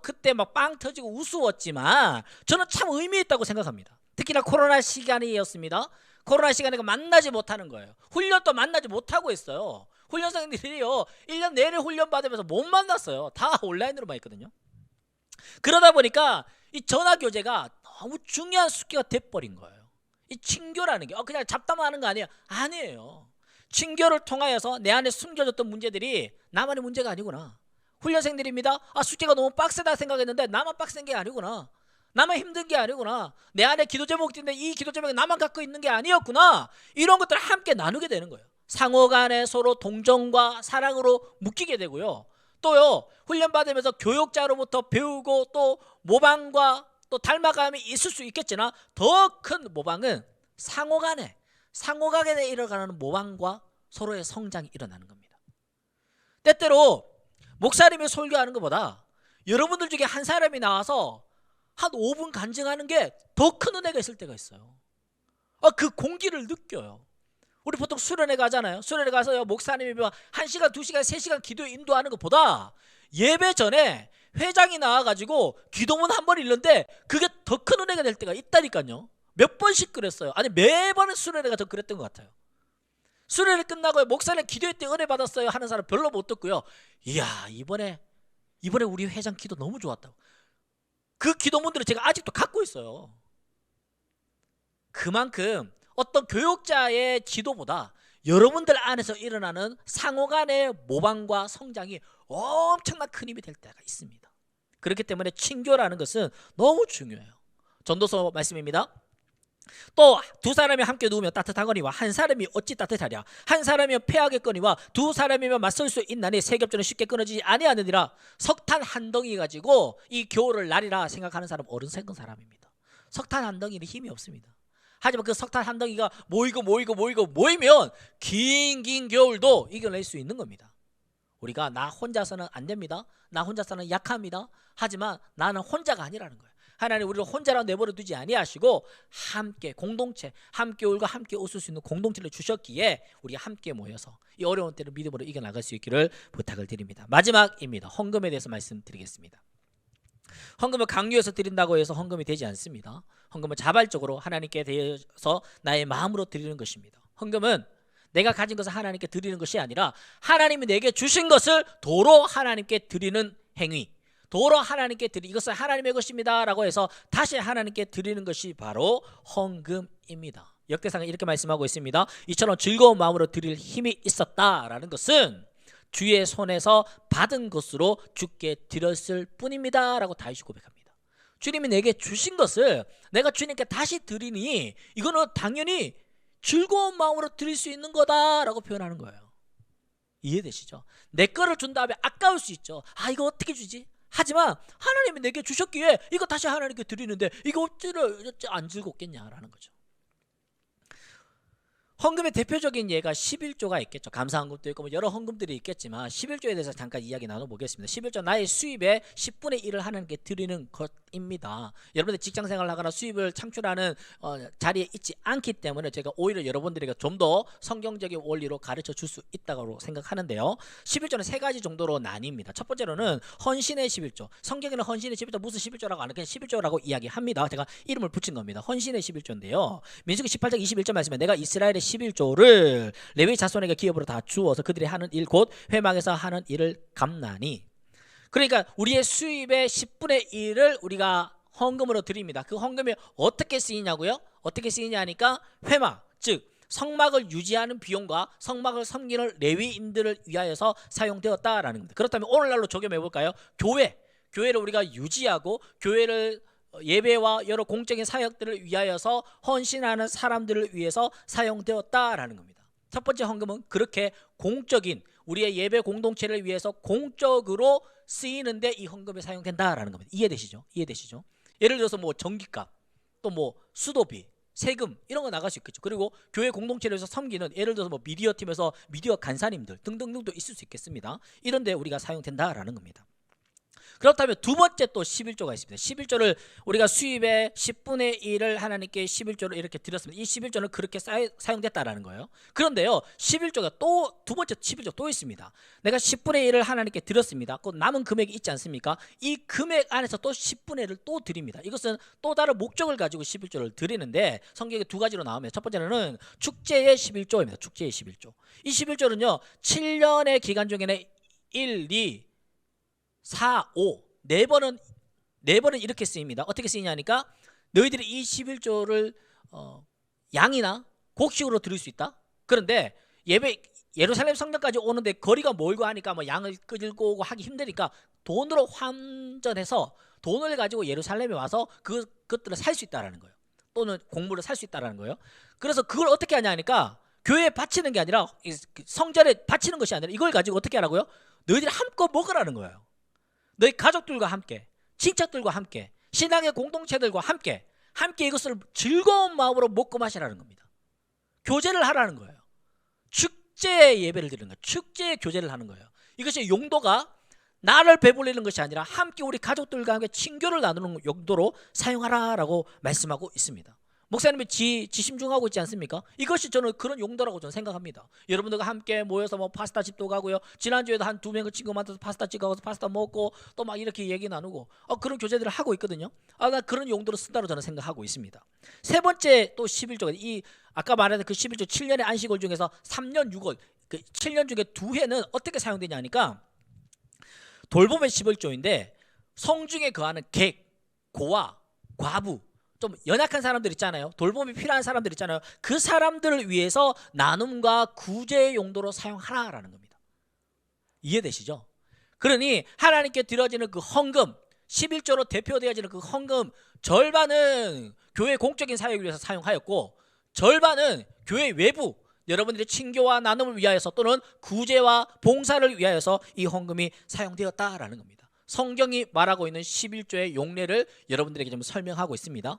그때 막 빵 터지고 우스웠지만 저는 참 의미 있다고 생각합니다. 특히나 코로나 시간이었습니다. 코로나 시간에 만나지 못하는 거예요. 훈련도 만나지 못하고 있어요. 훈련생들이요 1년 내내 훈련 받으면서 못 만났어요. 다 온라인으로만 했거든요. 그러다 보니까 이 전화 교재가 너무 중요한 숙제가 돼버린 거예요. 이 친교라는 게 그냥 잡담만 하는 거 아니에요. 친교를 통하여서 내 안에 숨겨졌던 문제들이 나만의 문제가 아니구나. 훈련생들입니다. 숙제가 너무 빡세다 생각했는데 나만 빡센 게 아니구나. 나만 힘든 게 아니구나. 내 안에 기도 제목인데 이 기도 제목이 나만 갖고 있는 게 아니었구나. 이런 것들을 함께 나누게 되는 거예요. 상호 간에 서로 동정과 사랑으로 묶이게 되고요. 또요, 훈련받으면서 교육자로부터 배우고 또 모방과 또 닮아감이 있을 수 있겠지만 더 큰 모방은 상호 간에 일어나는 모방과 서로의 성장이 일어나는 겁니다. 때때로 목사님이 설교하는 것보다 여러분들 중에 한 사람이 나와서 한 5분 간증하는 게 더 큰 은혜가 있을 때가 있어요. 그 공기를 느껴요. 우리 보통 수련회 가잖아요. 수련회 가서요, 목사님이 1시간, 2시간, 3시간 기도에 인도하는 것보다 예배 전에 회장이 나와가지고 기도문 한 번 읽는데 그게 더 큰 은혜가 될 때가 있다니까요. 몇 번씩 그랬어요. 아니 매번 수련회가 더 그랬던 것 같아요. 수련회 끝나고 목사님 기도회 때 은혜 받았어요 하는 사람 별로 못 듣고요. 이야 이번에 우리 회장 기도 너무 좋았다고. 그 기도문들을 제가 아직도 갖고 있어요. 그만큼 어떤 교육자의 지도보다 여러분들 안에서 일어나는 상호 간의 모방과 성장이 엄청난 큰 힘이 될 때가 있습니다. 그렇기 때문에 친교라는 것은 너무 중요해요. 전도서 말씀입니다. 또 두 사람이 함께 누우면 따뜻하거니와 한 사람이 어찌 따뜻하랴. 한 사람이면 패하겠거니와 두 사람이면 맞설 수 있나니 세 겹조는 쉽게 끊어지지 아니하느니라. 석탄 한 덩이 가지고 이 겨울을 날이라 생각하는 사람 어른생긴 사람입니다. 석탄 한 덩이는 힘이 없습니다. 하지만 그 석탄 한 덩이가 모이면 긴 겨울도 이겨낼 수 있는 겁니다. 우리가 나 혼자서는 안 됩니다. 나 혼자서는 약합니다. 하지만 나는 혼자가 아니라는 거예요. 하나님 우리를 혼자라 내버려 두지 아니하시고 함께 공동체, 함께 울고 함께 웃을 수 있는 공동체를 주셨기에 우리 함께 모여서 이 어려운 때를 믿음으로 이겨나갈 수 있기를 부탁을 드립니다. 마지막입니다. 헌금에 대해서 말씀드리겠습니다. 헌금을 강요해서 드린다고 해서 헌금이 되지 않습니다. 헌금은 자발적으로 하나님께 대해서 나의 마음으로 드리는 것입니다. 헌금은 내가 가진 것을 하나님께 드리는 것이 아니라 하나님이 내게 주신 것을 도로 하나님께 드리는 행위, 도로 하나님께 이것은 하나님의 것입니다 라고 해서 다시 하나님께 드리는 것이 바로 헌금입니다. 역대상에 이렇게 말씀하고 있습니다. 이처럼 즐거운 마음으로 드릴 힘이 있었다라는 것은 주의 손에서 받은 것으로 주께 드렸을 뿐입니다 라고 다윗이 고백합니다. 주님이 내게 주신 것을 내가 주님께 다시 드리니 이거는 당연히 즐거운 마음으로 드릴 수 있는 거다라고 표현하는 거예요. 이해되시죠? 내 거를 준 다음에 아까울 수 있죠. 이거 어떻게 주지? 하지만 하나님이 내게 주셨기에 이거 다시 하나님께 드리는데 이거 어찌 안 즐겁겠냐라는 거죠. 헌금의 대표적인 예가 11조가 있겠죠. 감사헌금도 있고 여러 헌금들이 있겠지만 11조에 대해서 잠깐 이야기 나눠보겠습니다. 11조 나의 수입의 10분의 1을 하나님께 드리는 입니다. 여러분들 직장 생활을 하거나 수입을 창출하는 자리에 있지 않기 때문에 제가 오히려 여러분들에게 좀 더 성경적인 원리로 가르쳐 줄 수 있다고 생각하는데요. 11조는 세 가지 정도로 나뉩니다. 첫 번째로는 헌신의 11조. 성경에는 헌신의 11조 무슨 11조라고 안 해 그냥 11조라고 이야기합니다. 제가 이름을 붙인 겁니다. 헌신의 11조인데요. 민수기 18장 21절 말씀에 내가 이스라엘의 11조를 레위 자손에게 기업으로 다 주어서 그들이 하는 일 곧 회막에서 하는 일을 갚나니. 그러니까 우리의 수입의 10분의 1을 우리가 헌금으로 드립니다. 그 헌금이 어떻게 쓰이냐고요? 어떻게 쓰이냐 하니까 회막, 즉 성막을 유지하는 비용과 성막을 섬기는 레위인들을 위하여서 사용되었다라는 겁니다. 그렇다면 오늘날로 적용해 볼까요? 교회를 우리가 유지하고 교회를 예배와 여러 공적인 사역들을 위하여서 헌신하는 사람들을 위해서 사용되었다라는 겁니다. 첫 번째 헌금은 그렇게 공적인 우리의 예배 공동체를 위해서 공적으로 쓰이는데 이 헌금이 사용된다라는 겁니다. 이해되시죠? 이해되시죠? 예를 들어서 뭐 전기값, 또 뭐 수도비, 세금 이런 거 나갈 수 있겠죠. 그리고 교회 공동체를 위해서 섬기는 예를 들어서 뭐 미디어 팀에서 미디어 간사님들 등등등도 있을 수 있겠습니다. 이런데 우리가 사용된다라는 겁니다. 그렇다면 두 번째 또 11조가 있습니다. 11조를 우리가 수입의 10분의 1을 하나님께 11조를 이렇게 드렸습니다. 이 11조는 그렇게 사용됐다라는 거예요. 그런데요, 11조가 또 두 번째 11조 또 있습니다. 내가 10분의 1을 하나님께 드렸습니다. 그 남은 금액이 있지 않습니까? 이 금액 안에서 또 10분의 1을 또 드립니다. 이것은 또 다른 목적을 가지고 11조를 드리는데 성경에 두 가지로 나오면 첫 번째는 축제의 11조입니다. 축제의 11조. 이 11조는요, 7년의 기간 중에는 1, 2, 4, 5 네 번은 이렇게 쓰입니다. 어떻게 쓰이냐니까 너희들이 이 11조를 양이나 곡식으로 드릴 수 있다. 그런데 예루살렘 성전까지 오는데 거리가 멀고 하니까 뭐 양을 끌고 오고 하기 힘드니까 돈으로 환전해서 돈을 가지고 예루살렘에 와서 그것들을 살 수 있다라는 거예요. 또는 곡물을 살 수 있다라는 거예요. 그래서 그걸 어떻게 하냐 하니까 교회에 바치는 게 아니라 성전에 바치는 것이 아니라 이걸 가지고 어떻게 하라고요? 너희들이 한껏 먹으라는 거예요. 너희 가족들과 함께, 친척들과 함께, 신앙의 공동체들과 함께 이것을 즐거운 마음으로 먹고 마시라는 겁니다. 교제를 하라는 거예요. 축제의 예배를 드리는 거예요. 축제의 교제를 하는 거예요. 이것이 용도가 나를 배불리는 것이 아니라 함께 우리 가족들과 함께 친교를 나누는 용도로 사용하라라고 말씀하고 있습니다. 목사님이 지심중하고 있지 않습니까? 이것이 저는 그런 용도라고 저는 생각합니다. 여러분들과 함께 모여서 뭐 파스타 집도 가고요. 지난주에도 한 2명의 친구 만나서 파스타 집 가서 파스타 먹고 또 막 이렇게 얘기 나누고 그런 교제들을 하고 있거든요. 나 그런 용도로 쓴다고 저는 생각하고 있습니다. 세 번째 또 11조가 이 아까 말했던 그 11조 7년의 안식월 중에서 3년 6월 그 7년 중에 2회는 어떻게 사용되냐 하니까 돌봄의 11조인데 성중에 거하는 객, 고아, 과부 좀 연약한 사람들 있잖아요. 돌봄이 필요한 사람들 있잖아요. 그 사람들을 위해서 나눔과 구제의 용도로 사용하라라는 겁니다. 이해되시죠? 그러니 하나님께 드려지는 그 헌금 11조로 대표되어지는 그 헌금 절반은 교회 공적인 사역을 위해서 사용하였고 절반은 교회 외부 여러분들의 친교와 나눔을 위하여서 또는 구제와 봉사를 위하여서 이 헌금이 사용되었다라는 겁니다. 성경이 말하고 있는 11조의 용례를 여러분들에게 좀 설명하고 있습니다.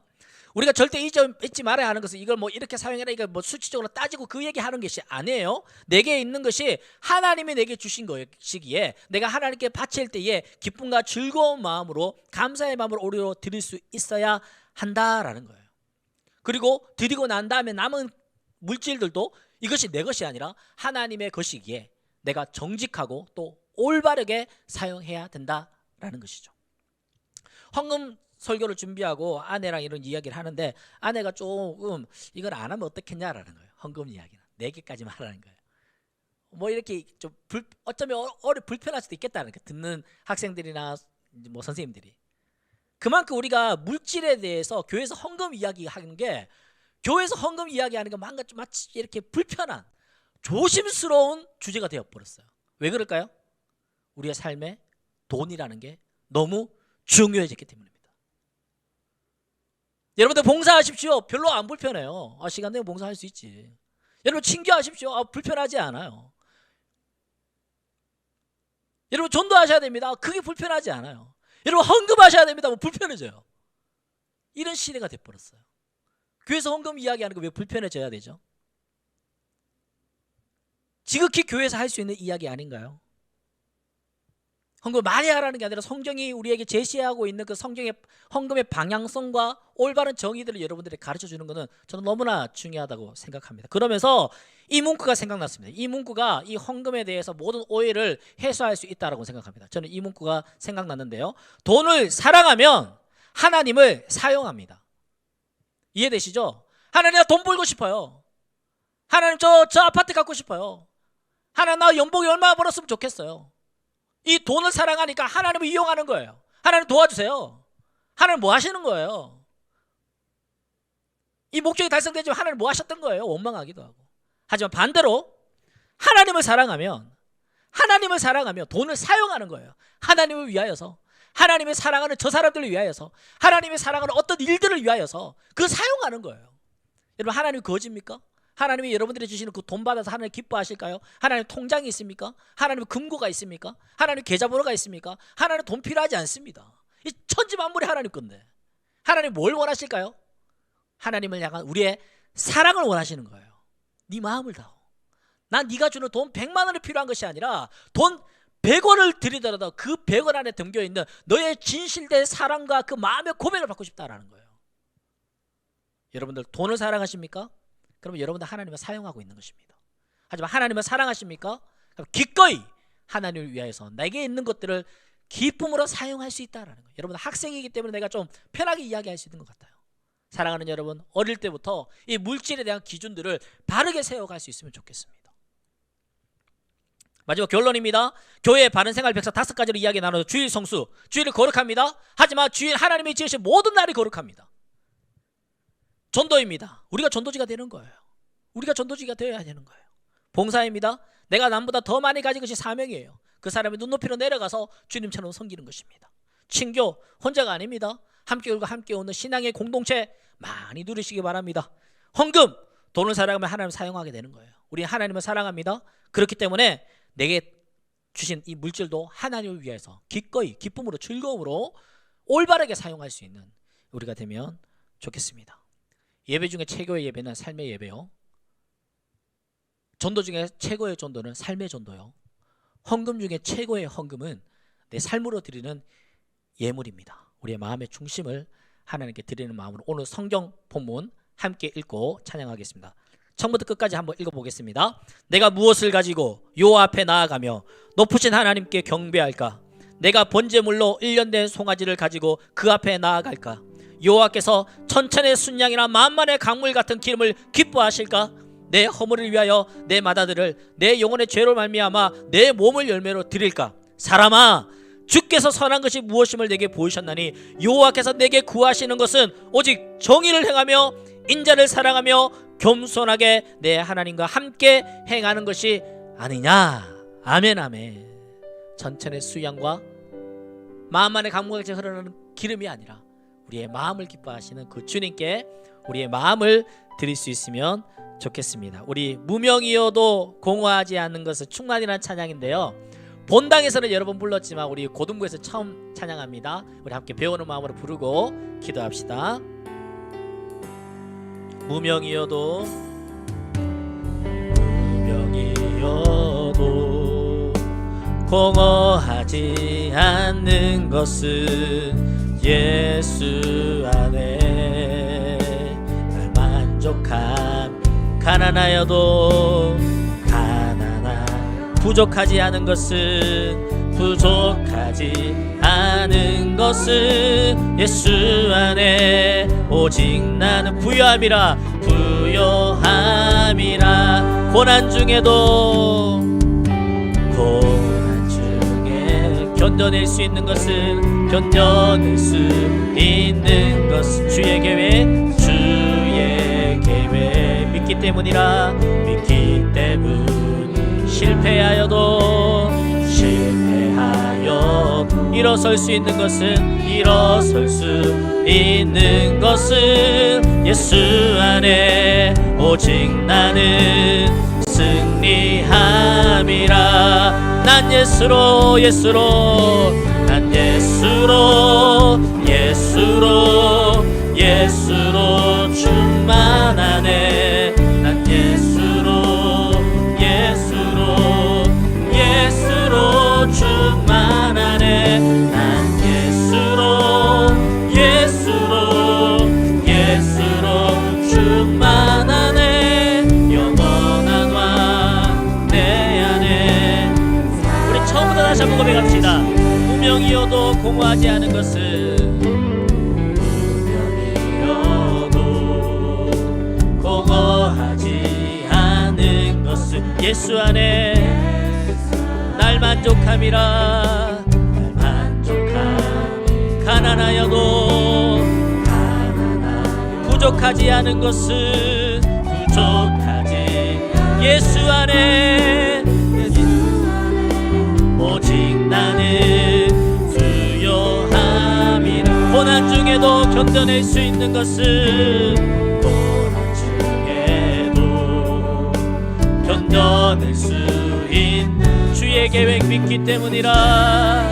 우리가 절대 잊지 말아야 하는 것은 이걸 뭐 이렇게 사용해라 이거 뭐 수치적으로 따지고 그 얘기하는 것이 아니에요. 내게 있는 것이 하나님이 내게 주신 것이기에 내가 하나님께 바칠 때에 기쁨과 즐거운 마음으로 감사의 마음으로 오히려 드릴 수 있어야 한다라는 거예요. 그리고 드리고 난 다음에 남은 물질들도 이것이 내 것이 아니라 하나님의 것이기에 내가 정직하고 또 올바르게 사용해야 된다라는 것이죠. 헌금 설교를 준비하고 아내랑 이런 이야기를 하는데 아내가 조금 이걸 안 하면 어떻겠냐라는 거예요. 헌금 이야기는 4개까지만 하라는 거예요. 뭐 이렇게 좀 어쩌면 불편할 수도 있겠다는 거예요. 듣는 학생들이나 뭐 선생님들이. 그만큼 우리가 물질에 대해서 교회에서 헌금 이야기하는 게 교회에서 헌금 이야기하는 게 마치 이렇게 불편한 조심스러운 주제가 되어버렸어요. 왜 그럴까요? 우리의 삶에 돈이라는 게 너무 중요해졌기 때문입니다. 여러분들 봉사하십시오. 별로 안 불편해요. 시간 되면 봉사할 수 있지. 여러분 친교하십시오. 불편하지 않아요. 여러분 전도하셔야 됩니다. 그게 불편하지 않아요. 여러분 헌금하셔야 됩니다. 뭐 불편해져요. 이런 시대가 돼버렸어요. 교회에서 헌금 이야기하는 거 왜 불편해져야 되죠? 지극히 교회에서 할 수 있는 이야기 아닌가요? 헌금을 많이 하라는 게 아니라 성경이 우리에게 제시하고 있는 그 성경의 헌금의 방향성과 올바른 정의들을 여러분들이 가르쳐 주는 것은 저는 너무나 중요하다고 생각합니다. 그러면서 이 문구가 생각났습니다. 이 문구가 이 헌금에 대해서 모든 오해를 해소할 수 있다고 생각합니다. 저는 이 문구가 생각났는데요. 돈을 사랑하면 하나님을 사용합니다. 이해되시죠? 하나님 나 돈 벌고 싶어요. 하나님 저 아파트 갖고 싶어요. 하나님 나 연봉이 얼마나 벌었으면 좋겠어요. 이 돈을 사랑하니까 하나님을 이용하는 거예요. 하나님 도와주세요. 하나님 뭐 하시는 거예요? 이 목적이 달성되지만 하나님 뭐 하셨던 거예요? 원망하기도 하고. 하지만 반대로 하나님을 사랑하면 돈을 사용하는 거예요. 하나님을 위하여서, 하나님의 사랑하는 저 사람들을 위하여서, 하나님의 사랑하는 어떤 일들을 위하여서 그 사용하는 거예요. 여러분 하나님이 거짓입니까? 하나님이 여러분들이 주시는 그 돈 받아서 하나님 기뻐하실까요? 하나님 통장이 있습니까? 하나님 금고가 있습니까? 하나님 계좌번호가 있습니까? 하나님 돈 필요하지 않습니다. 이 천지만물이 하나님 건데 하나님 뭘 원하실까요? 하나님을 향한 우리의 사랑을 원하시는 거예요. 네 마음을 다오. 난 네가 주는 돈 100만 원이 필요한 것이 아니라 돈 100원을 드리더라도 그 100원 안에 담겨있는 너의 진실된 사랑과 그 마음의 고백을 받고 싶다라는 거예요. 여러분들 돈을 사랑하십니까? 그러면 여러분들 하나님을 사용하고 있는 것입니다. 하지만 하나님을 사랑하십니까? 그럼 기꺼이 하나님을 위하여서 내게 있는 것들을 기쁨으로 사용할 수 있다는 거예요. 여러분 학생이기 때문에 내가 좀 편하게 이야기할 수 있는 것 같아요. 사랑하는 여러분, 어릴 때부터 이 물질에 대한 기준들을 바르게 세워갈 수 있으면 좋겠습니다. 마지막 결론입니다. 교회의 바른 생활 105가지로 이야기 나눠서 주일 성수, 주일을 거룩합니다. 하지만 주일 하나님이 지으신 모든 날이 거룩합니다. 전도입니다. 우리가 전도지가 되는 거예요. 우리가 전도지가 되어야 되는 거예요. 봉사입니다. 내가 남보다 더 많이 가진 것이 사명이에요. 그 사람의 눈높이로 내려가서 주님처럼 섬기는 것입니다. 친교, 혼자가 아닙니다. 함께 울고 함께 오는 신앙의 공동체 많이 누리시기 바랍니다. 헌금, 돈을 사랑하면 하나님을 사용하게 되는 거예요. 우리 하나님을 사랑합니다. 그렇기 때문에 내게 주신 이 물질도 하나님을 위해서 기꺼이 기쁨으로 즐거움으로 올바르게 사용할 수 있는 우리가 되면 좋겠습니다. 예배 중에 최고의 예배는 삶의 예배요. 전도 중에 최고의 전도는 삶의 전도요. 헌금 중에 최고의 헌금은 내 삶으로 드리는 예물입니다. 우리의 마음의 중심을 하나님께 드리는 마음으로 오늘 성경 본문 함께 읽고 찬양하겠습니다. 처음부터 끝까지 한번 읽어보겠습니다. 내가 무엇을 가지고 요 앞에 나아가며 높으신 하나님께 경배할까? 내가 번제물로 1년 된 송아지를 가지고 그 앞에 나아갈까? 여호와께서 천천의 순양이나 만만의 강물 같은 기름을 기뻐하실까? 내 허물을 위하여 내 맏아들을 내 영혼의 죄로 말미암아 내 몸을 열매로 드릴까? 사람아, 주께서 선한 것이 무엇임을 내게 보이셨나니 여호와께서 내게 구하시는 것은 오직 정의를 행하며 인자를 사랑하며 겸손하게 내 하나님과 함께 행하는 것이 아니냐. 아멘 아멘. 천천의 수양과 만만의 강물같이 흐르는 기름이 아니라 우리의 마음을 기뻐하시는 그 주님께 우리의 마음을 드릴 수 있으면 좋겠습니다. 우리 무명이어도 공허하지 않는 것은 충만이라는 찬양인데요, 본당에서는 여러 번 불렀지만 우리 고등부에서 처음 찬양합니다. 우리 함께 배우는 마음으로 부르고 기도합시다. 무명이어도 공허하지 않는 것은 예수 안에 날 만족함. 가난하여도 부족하지 않은 것은 예수 안에 오직 나는 부요함이라. 고난 중에 견뎌낼 수 있는 것은 주의 계획 믿기 때문이라. 실패하여 일어설 수 있는 것은 예수 안에 오직 나는 승리함이라. 난 예수로 충만하네. 난 예수로 충만하네. 부족하지 않은 것은 분명이어도 공허하지 않은 것은 예수 안에 날 만족함이라. 날 만족함. 가난하여도 부족하지 않은 것은 부족하지 예수 안에 오직 나는 부요함이라. 고난 중에도 견뎌낼 수 있는 것은 고난 중에도 견뎌낼 수 있는 주의 계획 믿기 때문이라.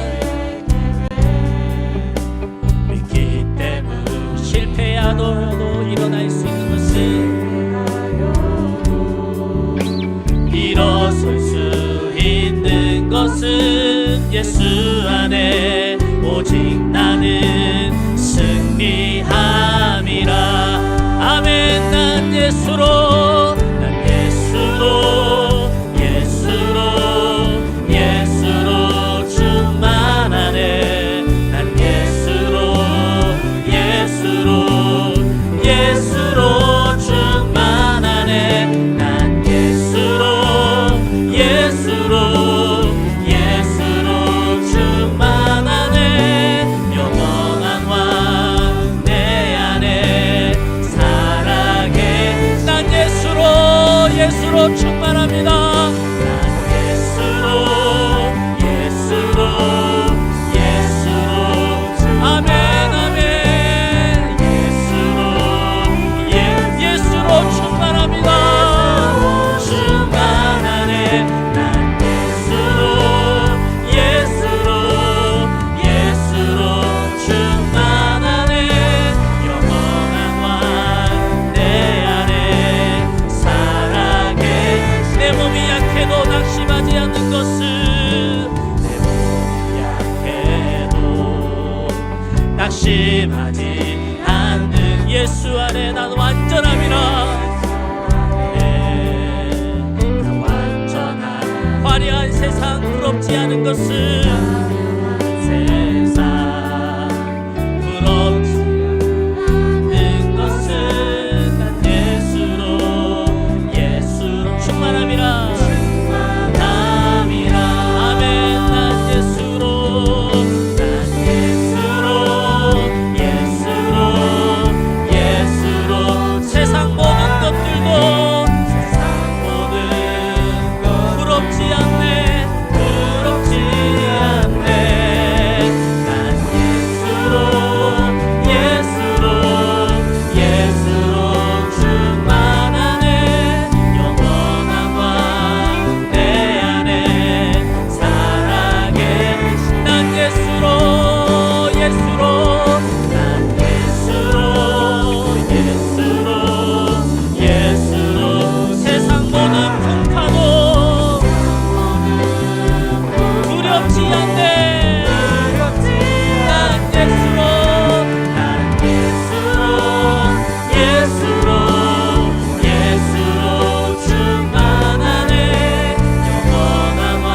믿기 때문 실패하더라도 일어날 수 있는 것은 일어설 수 있는 것은 예수 안에 오직 나는 승리함이라. 아멘. 난 예수로 난 예수로 예수로 충만하네. 난 예수로 충만하네. 난 예수로 충만하네. 영원한 왕 내 안에 살아계. 난 예수로 충만합니다. 난 예수로 아멘 아멘. 예수로 충만합니다. 충만하네. 난 예수로 충만하네. 영원한 왕 내 안에 살아계. 내 몸이 약해도 낙심하지 않는 것은 내 몸이 약해도 낙심하지 않는 예수 안에 난 완전함이라. 난 완전한 화려한 세상 부럽지 않은 것은 세상 부럽지 않은 것은 난 예수로 충만함이라. 아멘. 난 예수로 세상 모든 것들도 부럽지 않네. 난 예수로 충만하네. 영원한 왕 내 안에 살아계. 난 예수로 세상 모든 풍파도 두렵지 않네. 난 예수로 충만하네. 영원한 왕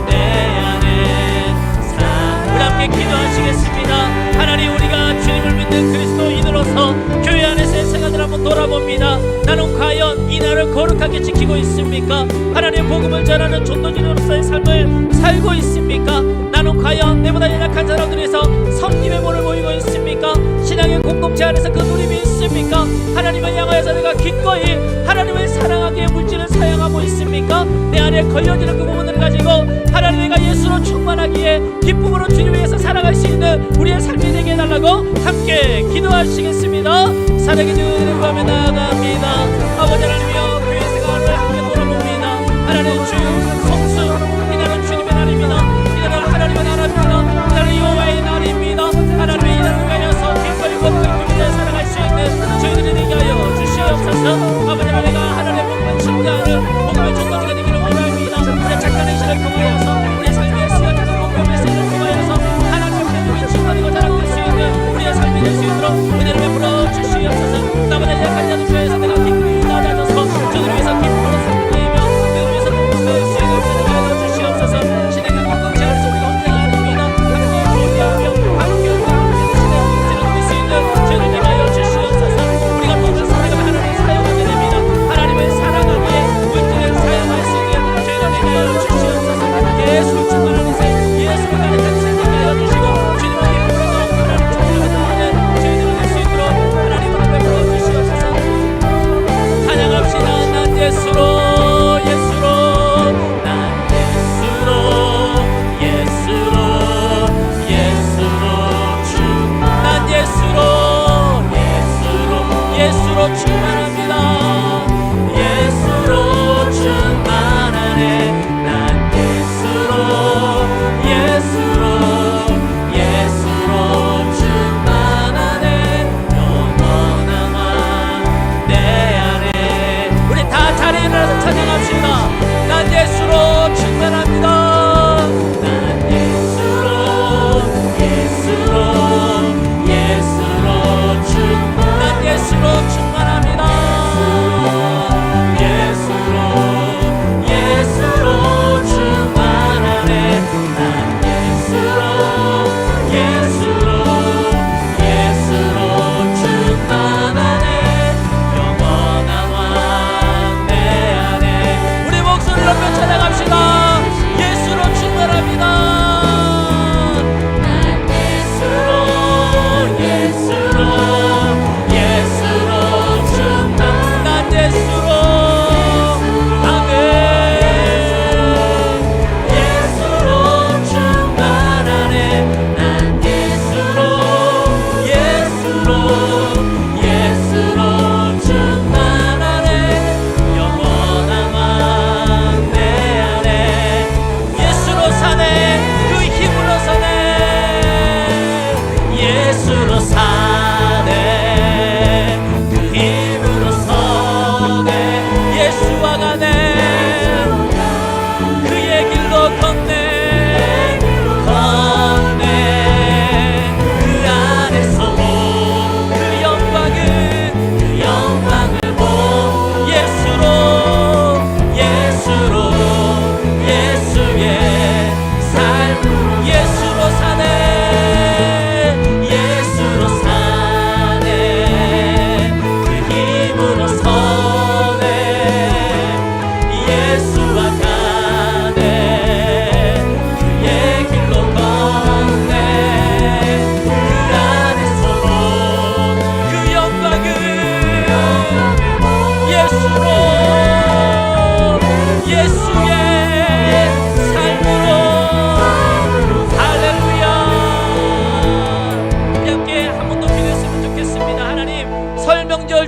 내 안에 우리 함께 기도하시겠습니다. 하나님, 우리가 주님을 믿는 그리스도인으로서 교회 안에서의 생활을 한번 돌아봅니다. 나는 과연 이 날을 거룩하게 지키고 있습니까? 하나님의 복음을 전하는 전도진으로서의 삶을 살고 있습니까? 나는 과연 내보다 연약한 사람들에서 성님의 몸을 모이고 있습니까? 신앙의 공동체 안에서 그 누림이 있습니까? 하나님을 향하여서 내가 기꺼이 하나님을 사랑하기에 물질을 사용하고 있습니까? 내 안에 걸려지는 그 부분을 가지고 하나님, 내가 예수로 충만하기에 기쁨으로 주님을 위해서 살아갈 수 있는 우리의 삶이 되게 해달라고 함께 기도하시겠습니다. 사랑의 주님을 구하며 나아갑니다. 아버지 하나님이여, 교회 생활을 함께 돌아봅니다. 하나님, 주 성수, 이날은 주님의 날입니다. 이날은 하나님의 나라입니다. 이날은 여호와의 날입니다. 하나님의 이 날을 위하여서 기꺼이 걷고 있는 살아갈 수 있는 저희들이 되게 하여 주시옵소서. 아버지 하나님, 하나님의 복음을 증거하는 복음의 전도자가 되기를 원합니다. 우리의 착한 행실을 통하여서 우리의 삶의 시간을 복음의 메시지를 통하여서 하나님의 복음이 증거되고 자랑될 수 있는 우리의 삶이 될 수 있도록 은혜를 베풀어 주시옵소서. 나보다 약한 자들 충만합니다. 예수로 충만하네. 난 예수로 충만하네. 영원함아 내 안에. 우리 다 자리에 일어나서 찬양합시다. 난 예수로 충만합니다. 난 예수로 충만합니다. 예수로 충만하네. 난 예수로 충만하네. 영원한 왕 내 안에. 우리 목소리 높여 찬양합시다. 예수로 충만합니다. 난 예수로 예수로 사네. 그 힘으로 서네. 예수와 가네. 그의 길로 걷네. 그 안에서 본 그 영광을 본 예수로 예수의 삶으로 예수로 사네.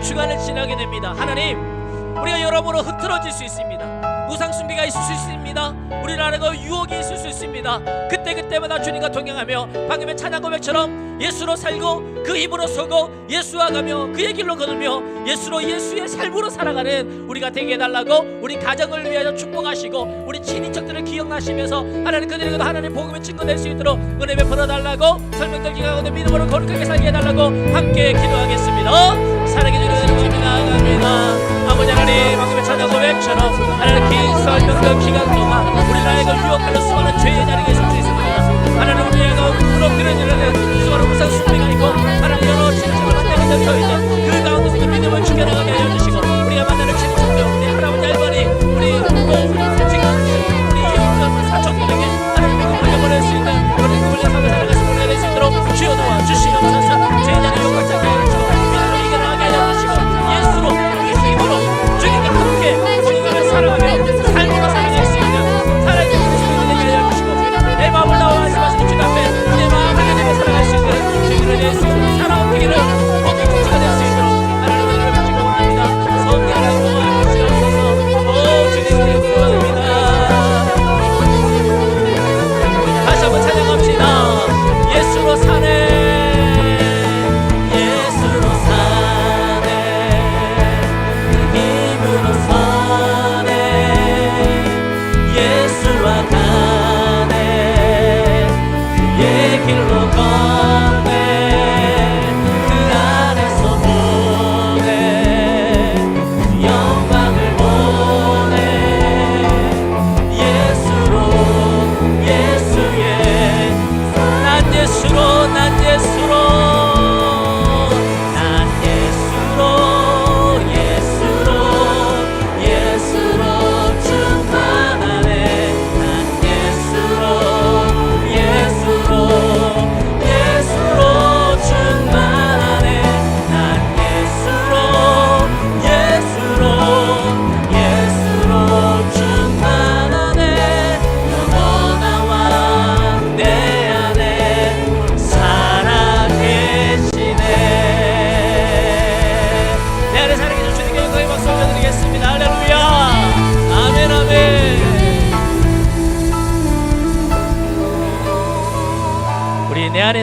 주간을 지나게 됩니다. 하나님, 우리가 여러모로 흐트러질 수 있습니다. 우상숭배가 있을 수 있습니다. 우리나라가 유혹이 있을 수 있습니다. 그때마다 주님과 동행하며 방금의 찬양 고백처럼 예수로 살고 그 힘으로 서고 예수와 가며 그의 길로 걸으며 예수의 삶으로 살아가는 우리가 되게 해달라고 우리 가정을 위하여 축복하시고 우리 친인척들을 기억나시면서 하나님 그들에게도 하나님 복음의 증거 될 수 있도록 은혜 베풀어달라고 설명들 기가운데 믿음으로 거룩하게 살게 해달라고 함께 기도하겠습니다. 사랑해 주는 은혜를 나아갑니다. 아버지 하나님, 방금의 찬양 고백처럼 하나님 긴 설명들 기간 동안 우리나라에 유혹하는 수많은 죄의 자리가 있을 수 있습니다. 하나님 우리가 무너뜨려지는 수많은 우상 숭배가 있고 하나님 여러 친척을 만나게 될 있는 그 가운데서도 믿음을 지켜나가게 하여 주시고 우리가 만나는 친척들, 우리 할아버지 할머니, 우리 지금 우리 사촌들에게 하나님 복음을 보낼 수 있는 그런 복음을 사고 살아갈 수 있도록 주여 도와주시옵소서. 제자를 욕하지 않게 하여 주시고 믿음을 이겨나가게 하여 주시고 예수로 그 힘으로 주님과 함께 우리가 살아가며 삶으로 살아갈 수 있는 살아있는 모습을 되게 하여 주시고 내 마음을 나와 말씀하시는 주님 앞에 내 마음 하나님을 살아갈 수 있는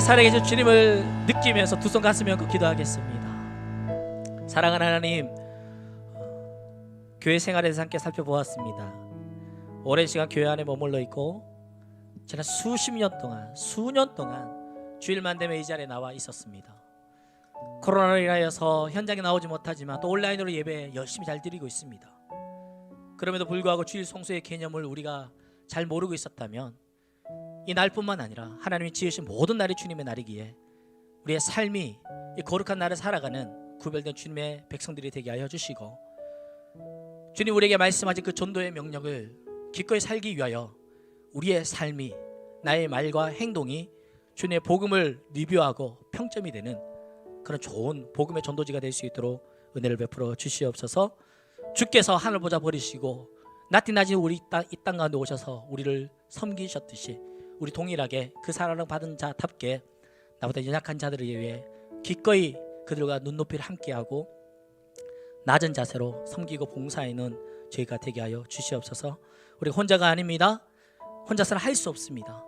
우리의 살아계신 주님을 느끼면서 두 손 가슴에 얹고 기도하겠습니다. 사랑하는 하나님, 교회 생활에 대해서 함께 살펴보았습니다. 오랜 시간 교회 안에 머물러 있고 지난 수십 년 동안, 수년 동안 주일만 되면 이 자리에 나와 있었습니다. 코로나로 인하여서 현장에 나오지 못하지만 또 온라인으로 예배 열심히 잘 드리고 있습니다. 그럼에도 불구하고 주일 성수의 개념을 우리가 잘 모르고 있었다면 이 날뿐만 아니라 하나님이 지으신 모든 날이 주님의 날이기에 우리의 삶이 이 거룩한 날을 살아가는 구별된 주님의 백성들이 되게 하여 주시고, 주님 우리에게 말씀하신 그 전도의 명령을 기꺼이 살기 위하여 우리의 삶이, 나의 말과 행동이 주님의 복음을 리뷰하고 평점이 되는 그런 좋은 복음의 전도지가 될 수 있도록 은혜를 베풀어 주시옵소서. 주께서 하늘 보자 버리시고 낮이 낮이 우리 이 땅 가운데 오셔서 우리를 섬기셨듯이 우리 동일하게 그 사랑을 받은 자답게 나보다 연약한 자들을 위해 기꺼이 그들과 눈높이를 함께하고 낮은 자세로 섬기고 봉사하는 저희가 되게 하여 주시옵소서. 우리 혼자가 아닙니다. 혼자서는 할 수 없습니다.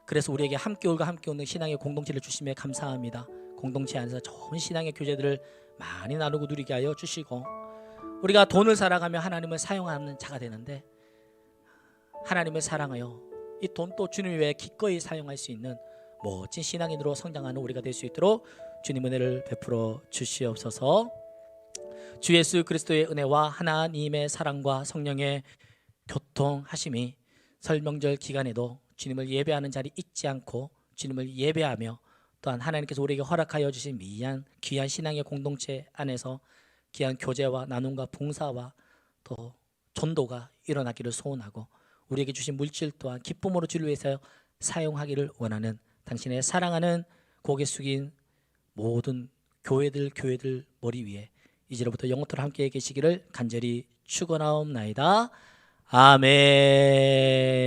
그래서 우리에게 함께 울고 함께 웃는 신앙의 공동체를 주심에 감사합니다. 공동체 안에서 좋은 신앙의 교제들을 많이 나누고 누리게 하여 주시고, 우리가 돈을 살아가며 하나님을 사용하는 자가 되는데 하나님을 사랑하여 이 돈도 주님 외에 기꺼이 사용할 수 있는 멋진 신앙인으로 성장하는 우리가 될 수 있도록 주님 은혜를 베풀어 주시옵소서. 주 예수 그리스도의 은혜와 하나님의 사랑과 성령의 교통하심이 설 명절 기간에도 주님을 예배하는 자리 잊지 않고 주님을 예배하며 또한 하나님께서 우리에게 허락하여 주신 귀한 신앙의 공동체 안에서 귀한 교제와 나눔과 봉사와 또 전도가 일어나기를 소원하고, 우리에게 주신 물질 또한 기쁨으로 주를 위해서 사용하기를 원하는 당신의 사랑하는 고개 숙인 모든 교회들 머리 위에 이제로부터 영원토록 함께 계시기를 간절히 축원하옵나이다. 아멘.